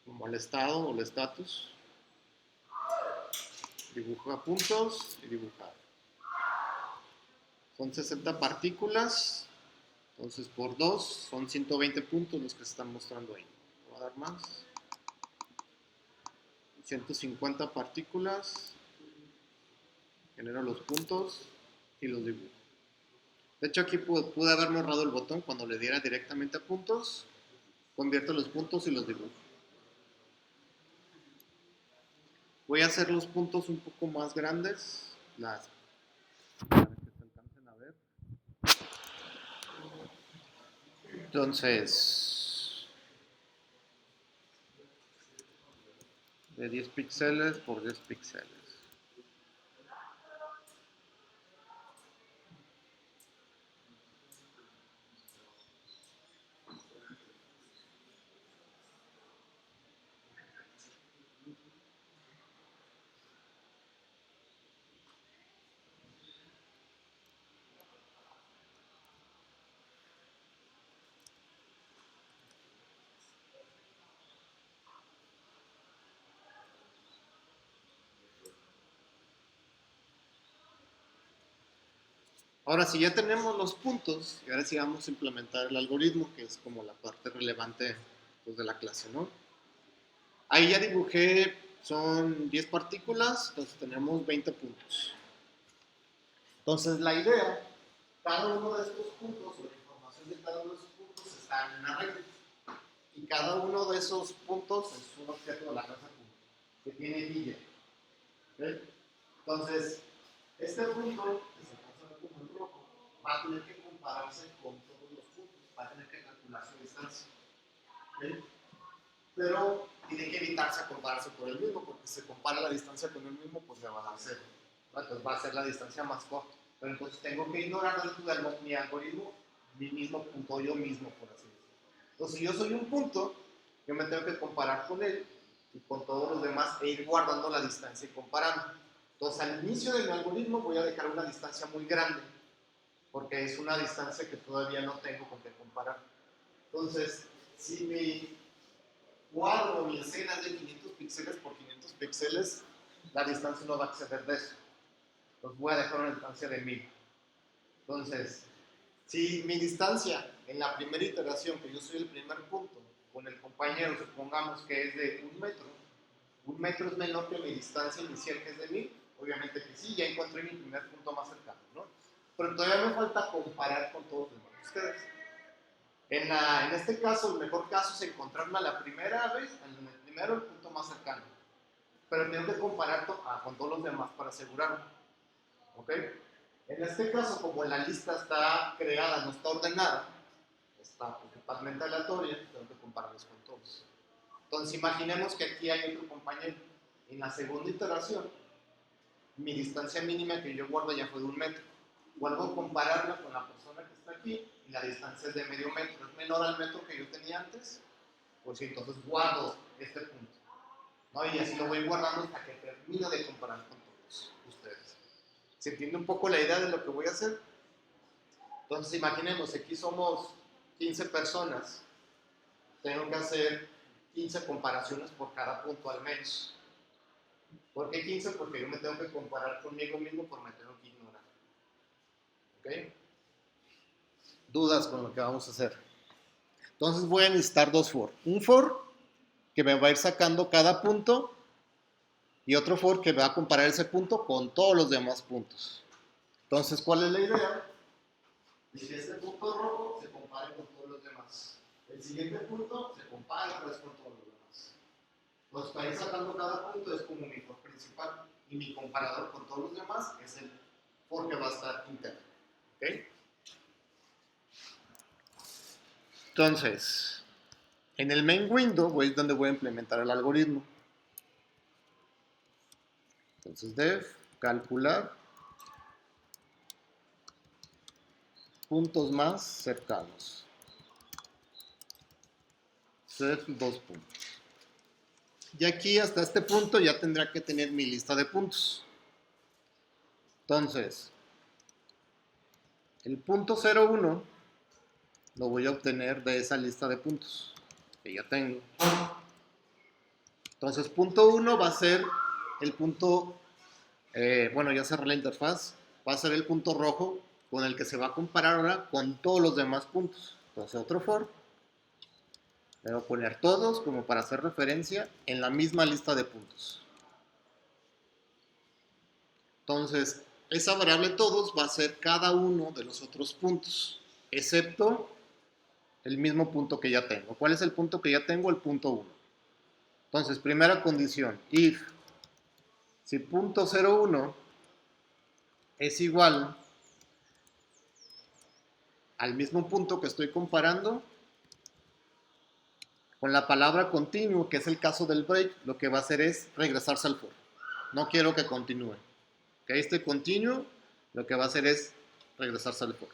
como el estado o el estatus. Dibuja puntos y dibujar. Son 60 partículas. Entonces por 2 son 120 puntos los que se están mostrando ahí. Voy a dar más. 150 partículas. Genero los puntos y los dibujo. De hecho aquí pude haberme ahorrado el botón cuando le diera directamente a puntos. Convierto los puntos y los dibujo. Voy a hacer los puntos un poco más grandes. Para que se alcancen a ver. Entonces, de 10 píxeles por 10 píxeles. Ahora sí, ya tenemos los puntos, y ahora sí vamos a implementar el algoritmo, que es como la parte relevante pues, de la clase, ¿no? Ahí ya dibujé, son 10 partículas, entonces tenemos 20 puntos. Entonces la idea, cada uno de estos puntos, o la información de cada uno de esos puntos está en una regla. Y cada uno de esos puntos es un objeto de la clase punto, que tiene guía. ¿Okay? Entonces, este punto, que se pasa como el rojo, va a tener que compararse con todos los puntos, va a tener que calcular su distancia. ¿Okay? Pero tiene que evitarse a compararse por el mismo, porque si se compara la distancia con el mismo, pues se va a dar cero. Entonces va a ser la distancia más corta. Pero entonces tengo que ignorar dentro de mi algoritmo mi mismo punto, yo mismo, por así decirlo. Entonces, si yo soy un punto, yo me tengo que comparar con él y con todos los demás e ir guardando la distancia y comparando. Entonces, al inicio de mi algoritmo voy a dejar una distancia muy grande, porque es una distancia que todavía no tengo con qué comparar. Entonces, si mi cuadro, mi escena es de 500 píxeles por 500 píxeles, la distancia no va a exceder de eso. Entonces voy a dejar una distancia de 1000. Entonces, si mi distancia en la primera iteración, que yo soy el primer punto, con el compañero, supongamos que es de 1 metro es menor que mi distancia inicial, que es de 1000, obviamente que sí, ya encontré mi primer punto más cercano, ¿no? Pero todavía me falta comparar con todos los demás ustedes. En este caso, el mejor caso es encontrarme a la primera vez, en el primero, el punto más cercano. Pero tengo que comparar con todos los demás para asegurarme. ¿Ok? En este caso, como la lista está creada, no está ordenada, está totalmente aleatoria, tengo que compararlos con todos. Entonces, imaginemos que aquí hay otro compañero. En la segunda iteración, mi distancia mínima que yo guardo ya fue de 1 metro. Vuelvo a compararla con la persona que está aquí y la distancia es de medio metro. Es menor al metro que yo tenía antes, pues entonces guardo este punto, ¿no? Y así lo voy guardando hasta que termino de comparar con todos ustedes. ¿Se entiende un poco la idea de lo que voy a hacer? Entonces imaginemos, aquí somos 15 personas. Tengo que hacer 15 comparaciones por cada punto al menos. ¿Por qué 15? Porque yo me tengo que comparar conmigo mismo, por me tengo que ignorar. ¿Ok? Dudas con lo que vamos a hacer. Entonces voy a necesitar dos for. Un for que me va a ir sacando cada punto y otro for que va a comparar ese punto con todos los demás puntos. Entonces, ¿cuál es la idea? De que este punto rojo se compare con todos los demás. El siguiente punto se compara otra vez con todos los demás. Entonces, para ir sacando cada punto es como mi for principal y mi comparador con todos los demás es el for que va a estar interno. ¿Ok? Entonces, en el main window es donde voy a implementar el algoritmo. Entonces, def, calcular, puntos más cercanos. Set 2 puntos. Y aquí hasta este punto ya tendrá que tener mi lista de puntos. Entonces, el punto 01 lo voy a obtener de esa lista de puntos que ya tengo. Entonces, punto 1 va a ser el punto, bueno, ya cerré la interfaz, va a ser el punto rojo con el que se va a comparar ahora con todos los demás puntos. Entonces otro for, le voy a poner todos como para hacer referencia en la misma lista de puntos. Entonces, esa variable todos va a ser cada uno de los otros puntos, excepto el mismo punto que ya tengo. ¿Cuál es el punto que ya tengo? El punto 1. Entonces, primera condición, if si punto 01 es igual al mismo punto que estoy comparando, con la palabra continuo, que es el caso del break, lo que va a hacer es regresarse al for. No quiero que continúe. Que este continuo, lo que va a hacer es regresarse al for.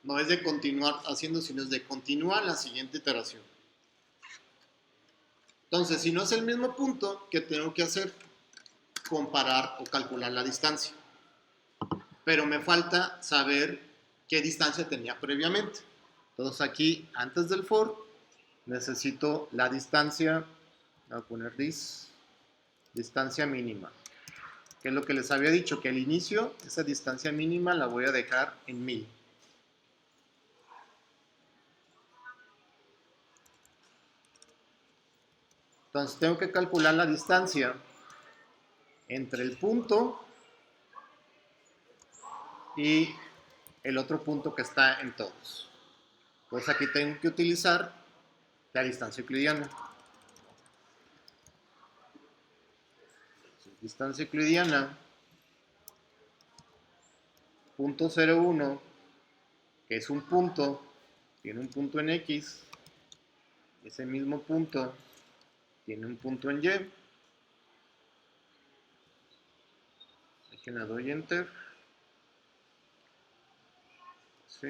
No es de continuar haciendo, sino es de continuar la siguiente iteración. Entonces, si no es el mismo punto, ¿qué tengo que hacer? Comparar o calcular la distancia. Pero me falta saber qué distancia tenía previamente. Entonces aquí, antes del for, necesito la distancia, voy a poner distancia mínima. Que es lo que les había dicho, que al inicio, esa distancia mínima la voy a dejar en 1000. Entonces tengo que calcular la distancia entre el punto y el otro punto que está en todos. Pues aquí tengo que utilizar la distancia euclidiana. Distancia euclidiana, punto 01, que es un punto, tiene un punto en X, ese mismo punto tiene un punto en Y. Aquí le doy Enter. Sí.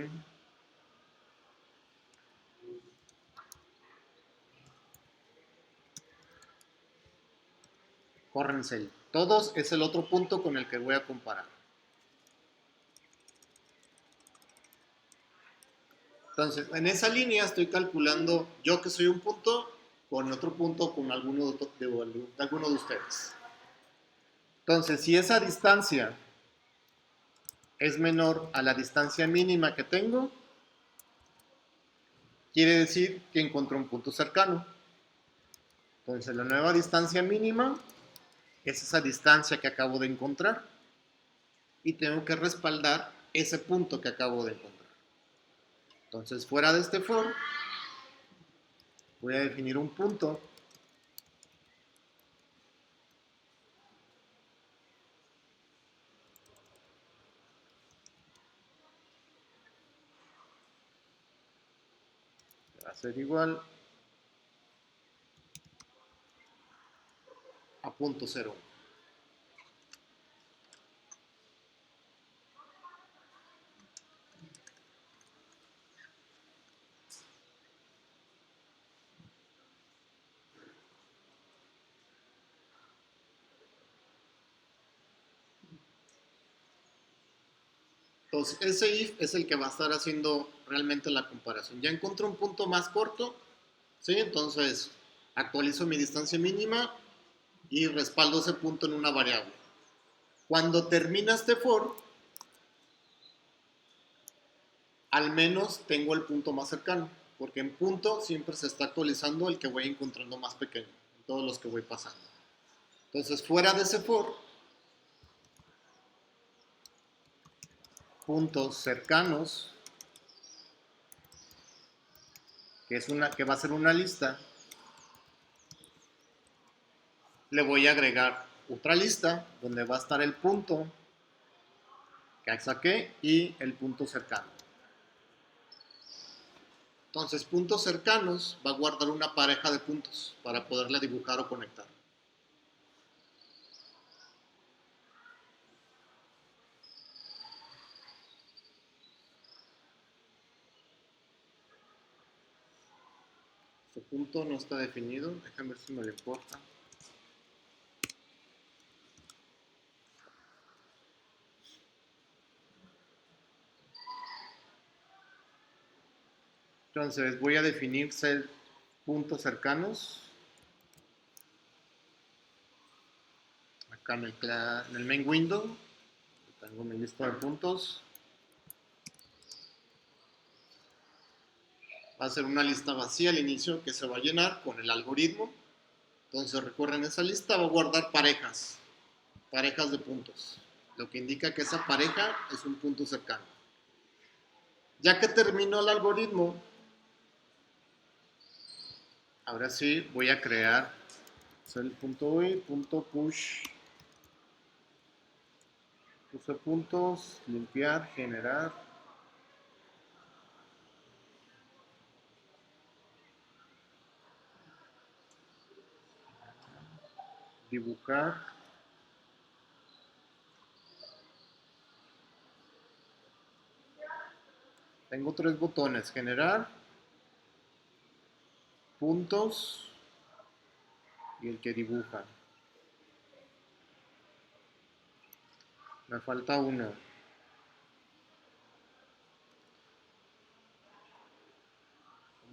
Córrense. Todos es el otro punto con el que voy a comparar. Entonces, en esa línea estoy calculando yo que soy un punto con otro punto con alguno de ustedes. Entonces, si esa distancia es menor a la distancia mínima que tengo, quiere decir que encontré un punto cercano. Entonces, la nueva distancia mínima es esa distancia que acabo de encontrar y tengo que respaldar ese punto que acabo de encontrar. Entonces, fuera de este for, voy a definir un punto que va a ser igual a punto 0. Entonces, ese if es el que va a estar haciendo realmente la comparación. Ya encontré un punto más corto, ¿sí? Entonces, actualizo mi distancia mínima y respaldo ese punto en una variable. Cuando termina este for, al menos tengo el punto más cercano, porque en punto siempre se está actualizando el que voy encontrando más pequeño, en todos los que voy pasando. Entonces, fuera de ese for, puntos cercanos, que va a ser una lista, le voy a agregar otra lista donde va a estar el punto que saqué y el punto cercano. Entonces, puntos cercanos va a guardar una pareja de puntos para poderle dibujar o conectar. Este punto no está definido, déjame ver si me le importa. Entonces voy a definir puntos cercanos. acá en el main window. Tengo mi lista de puntos. Va a ser una lista vacía al inicio que se va a llenar con el algoritmo. Entonces recuerden, esa lista va a guardar parejas de puntos, lo que indica que esa pareja es un punto cercano. Ya que terminó el algoritmo, ahora sí voy a crear el punto i, punto push, puse puntos, limpiar, generar, dibujar. Tengo tres botones: generar, puntos y el que dibuja. Me falta uno.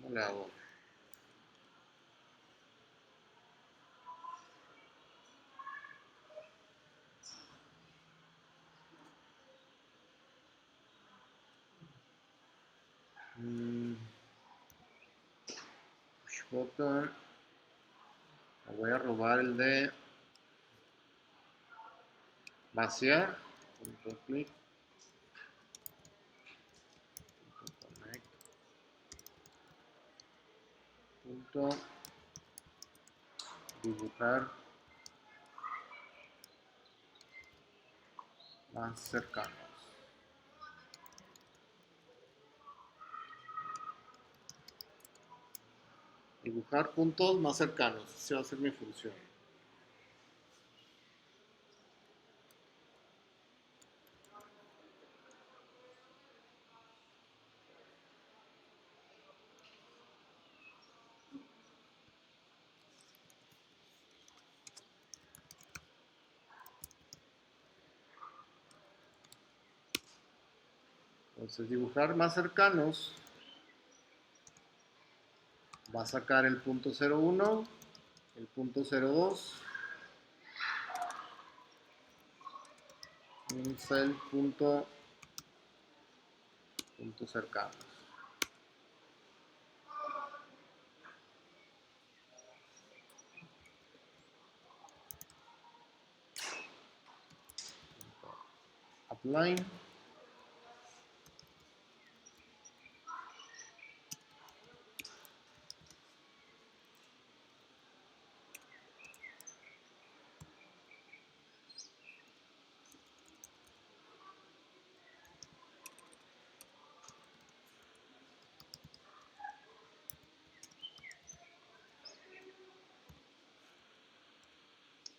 ¿Cómo le hago? Push button. Me voy a robar el de vaciar. Punto clic. Punto connect. Punto dibujar más cercanos. Dibujar puntos más cercanos. Esa va a ser mi función. Entonces dibujar más cercanos va a sacar el punto 01, el punto 02, un cel punto cercanos. Apply.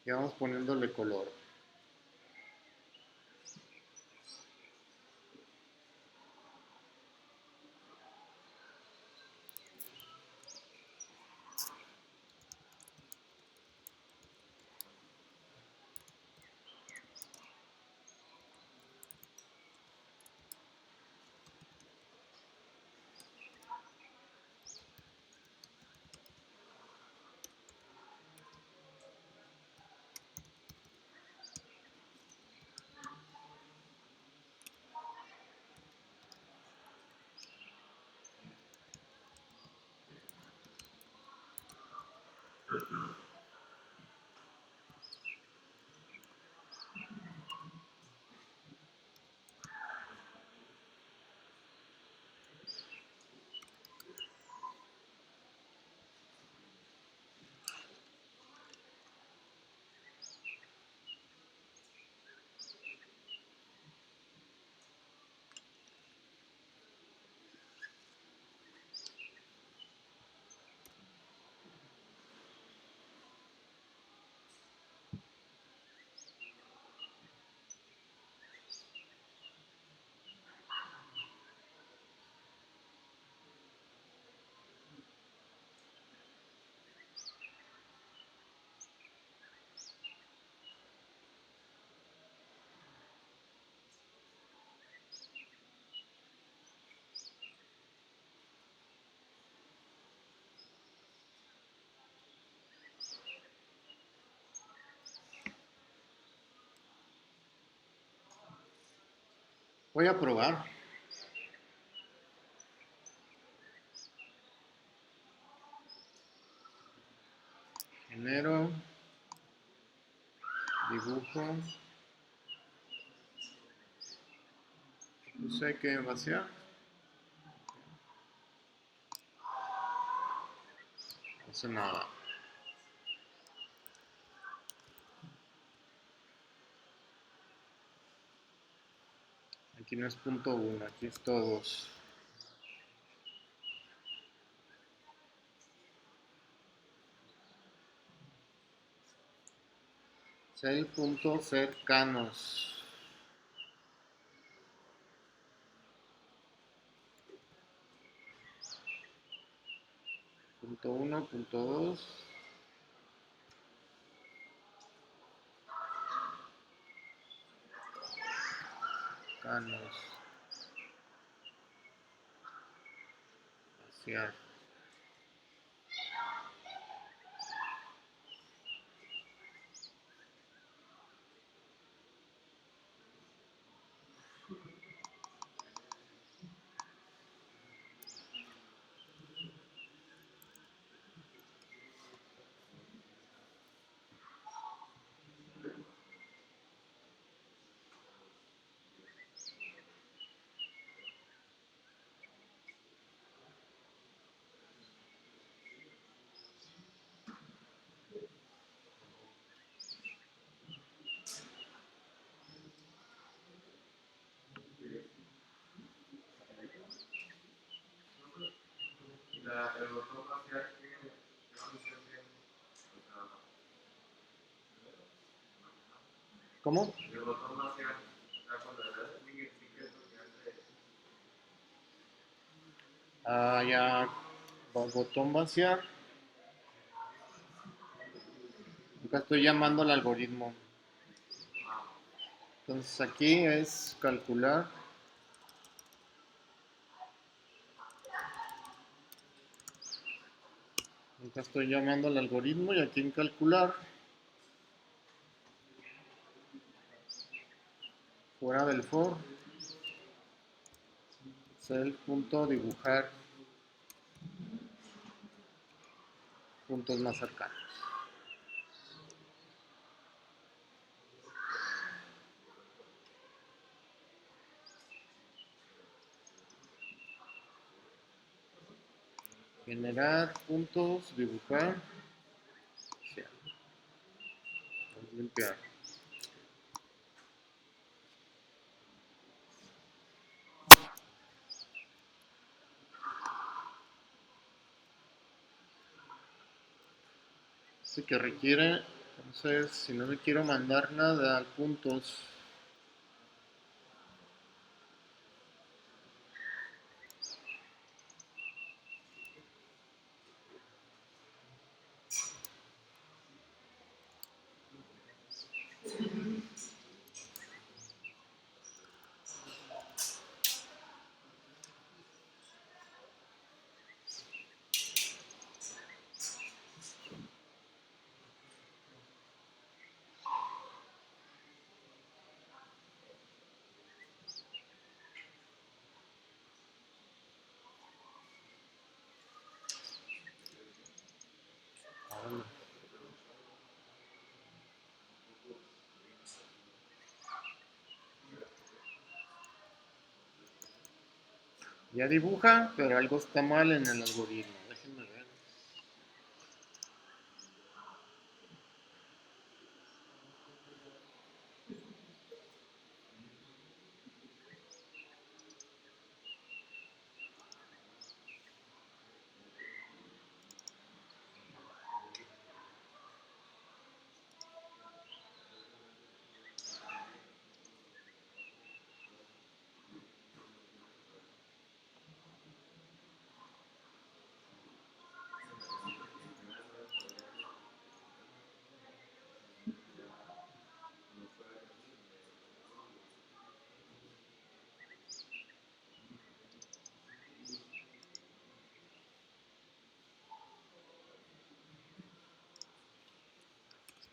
Y vamos poniéndole color. Voy a probar. Genero. Dibujo. No sé qué vaciar. No hace nada. Aquí no es punto 1, aquí es todos. Cel punto cercanos. Punto 1, punto 2. Cercanos. Vaciar. El botón vaciar que función tiene. ¿Cómo? El botón vaciar, o sea, cuando le das clic, sí que es lo que hace. Ya. Botón vaciar. Acá estoy llamando al algoritmo. Entonces aquí es calcular. Acá estoy llamando al algoritmo y aquí en calcular. Fuera del for. Cel.dibujar puntos más cercanos. Generar puntos, dibujar. Sí, limpiar. Así que requiere, entonces, si no le quiero mandar nada al puntos, ya dibuja, pero algo está mal en el algoritmo. Déjenme ver.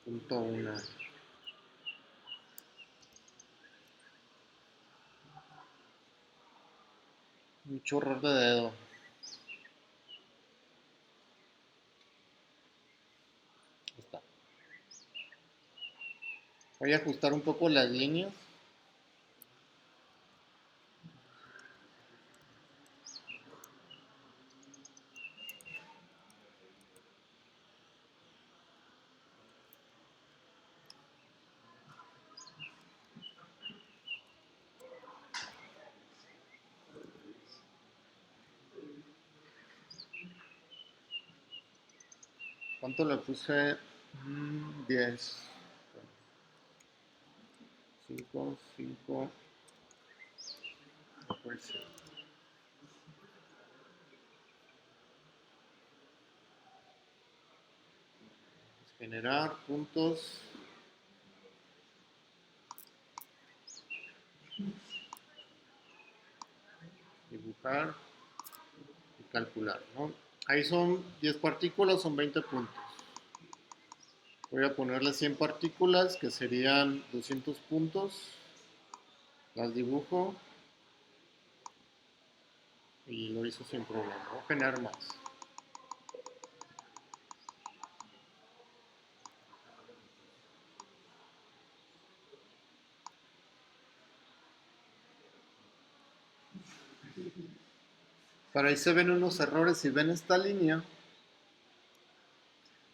Punto 1. Mucho error de dedo. Ahí está. Voy a ajustar un poco las líneas. ¿Cuánto le puse? 10. 5, 5. Pues, generar puntos. Dibujar y calcular, ¿no? Ahí son 10 partículas, son 20 puntos. Voy a ponerle 100 partículas, que serían 200 puntos. Las dibujo. Y lo hizo sin problema. Voy a generar más. Para ahí se ven unos errores. Si ven esta línea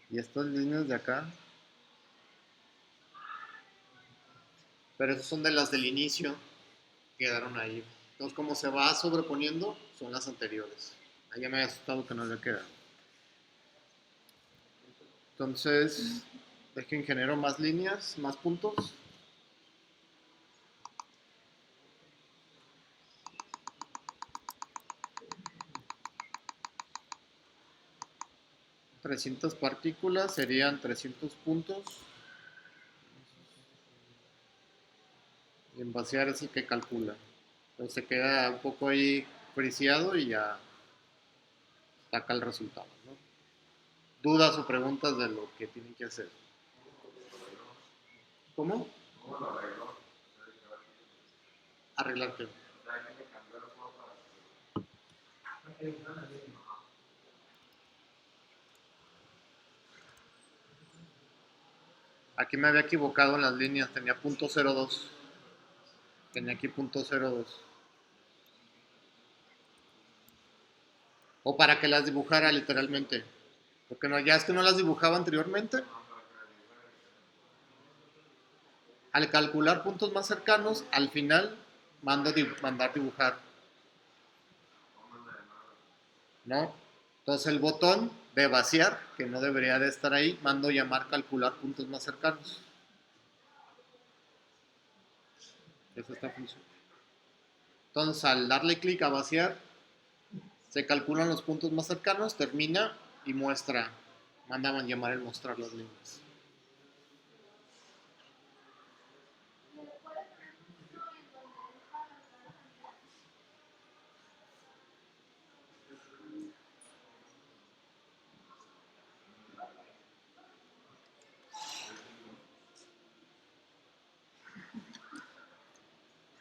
y estas líneas de acá, pero esas son de las del inicio, quedaron ahí. Entonces, como se va sobreponiendo, son las anteriores. Ahí ya me había asustado que no le quedado. Entonces, dejen genero más líneas, más puntos. $300 partículas serían 300 puntos. Y en vaciar es el que calcula. Entonces se queda un poco ahí friseado y ya saca el resultado, ¿no? ¿Dudas o preguntas de lo que tienen que hacer? ¿Cómo? Arreglar qué. Aquí me había equivocado en las líneas, tenía .02. Tenía aquí .02. O para que las dibujara literalmente. Porque no, ya es que no las dibujaba anteriormente. Al calcular puntos más cercanos, al final mandar dibujar, ¿no? Entonces el botón de vaciar, que no debería de estar ahí, mando llamar calcular puntos más cercanos. Esa está función. Entonces al darle clic a vaciar, se calculan los puntos más cercanos, termina y muestra, mandaban llamar el mostrar las líneas.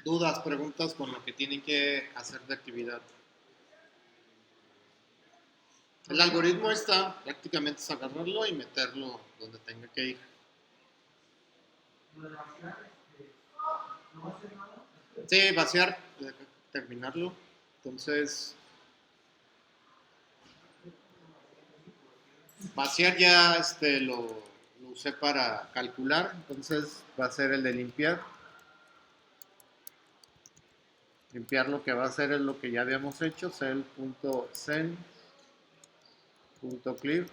Dudas, preguntas con lo que tienen que hacer de actividad. El algoritmo está, prácticamente es agarrarlo y meterlo donde tenga que ir. Sí, vaciar, terminarlo. Entonces, vaciar ya lo usé para calcular. Entonces va a ser el de limpiar. Limpiar lo que va a hacer es lo que ya habíamos hecho, cell.zen.clear.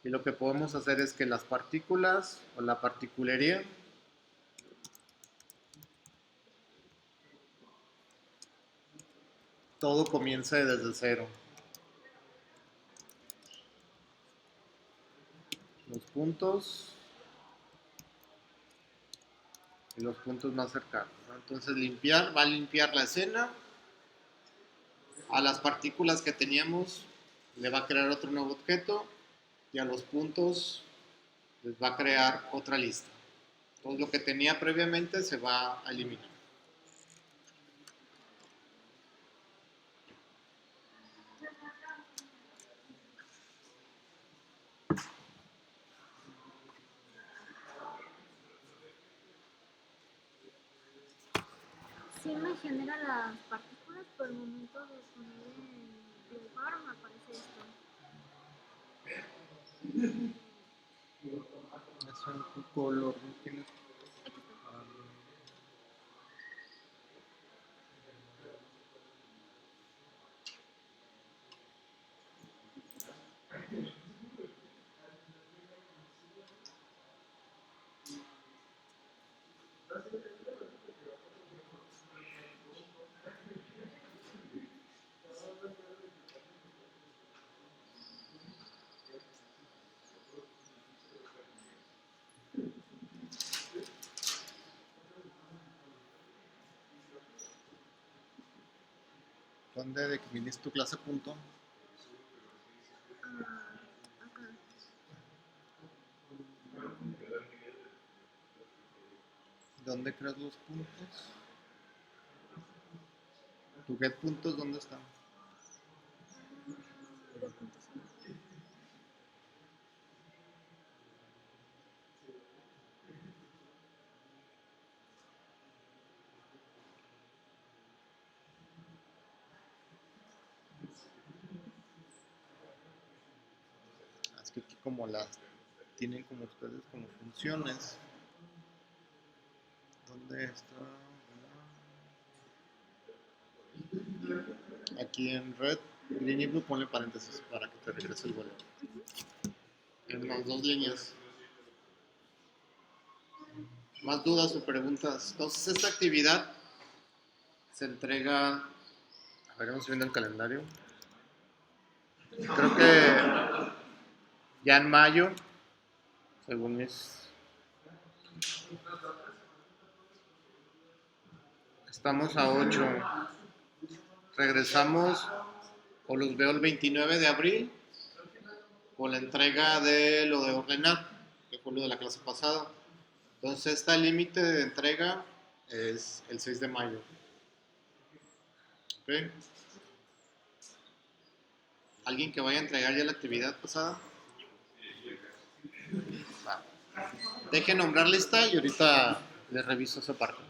Y lo que podemos hacer es que las partículas o la particulería todo comience desde cero. Los puntos y los puntos más cercanos, ¿no? Entonces limpiar, va a limpiar la escena. A las partículas que teníamos le va a crear otro nuevo objeto y a los puntos les va a crear otra lista. Entonces lo que tenía previamente se va a eliminar. sí me genera las partículas, pero al momento de poner en dibujar me aparece esto. Es un color, ¿no tienes? Aquí está. ¿Dónde definis tu clase punto? Acá. ¿Dónde creas los puntos? ¿Tu get puntos dónde están? De puntos. Es que aquí como las tienen como ustedes como funciones. ¿Dónde está? Aquí en red, green y blue ponle paréntesis para que te regrese el boleto. En las dos líneas. ¿Más dudas o preguntas? Entonces esta actividad se entrega, a ver, vamos viendo el calendario. Creo que ya en mayo, según mis... Estamos a 8. Regresamos o los veo el 29 de abril o la entrega de lo de ordenar, que fue lo de la clase pasada. Entonces este límite de entrega es el 6 de mayo. ¿Okay? ¿Alguien que vaya a entregar ya la actividad pasada? Va. Deje nombrar lista y ahorita les reviso esa parte.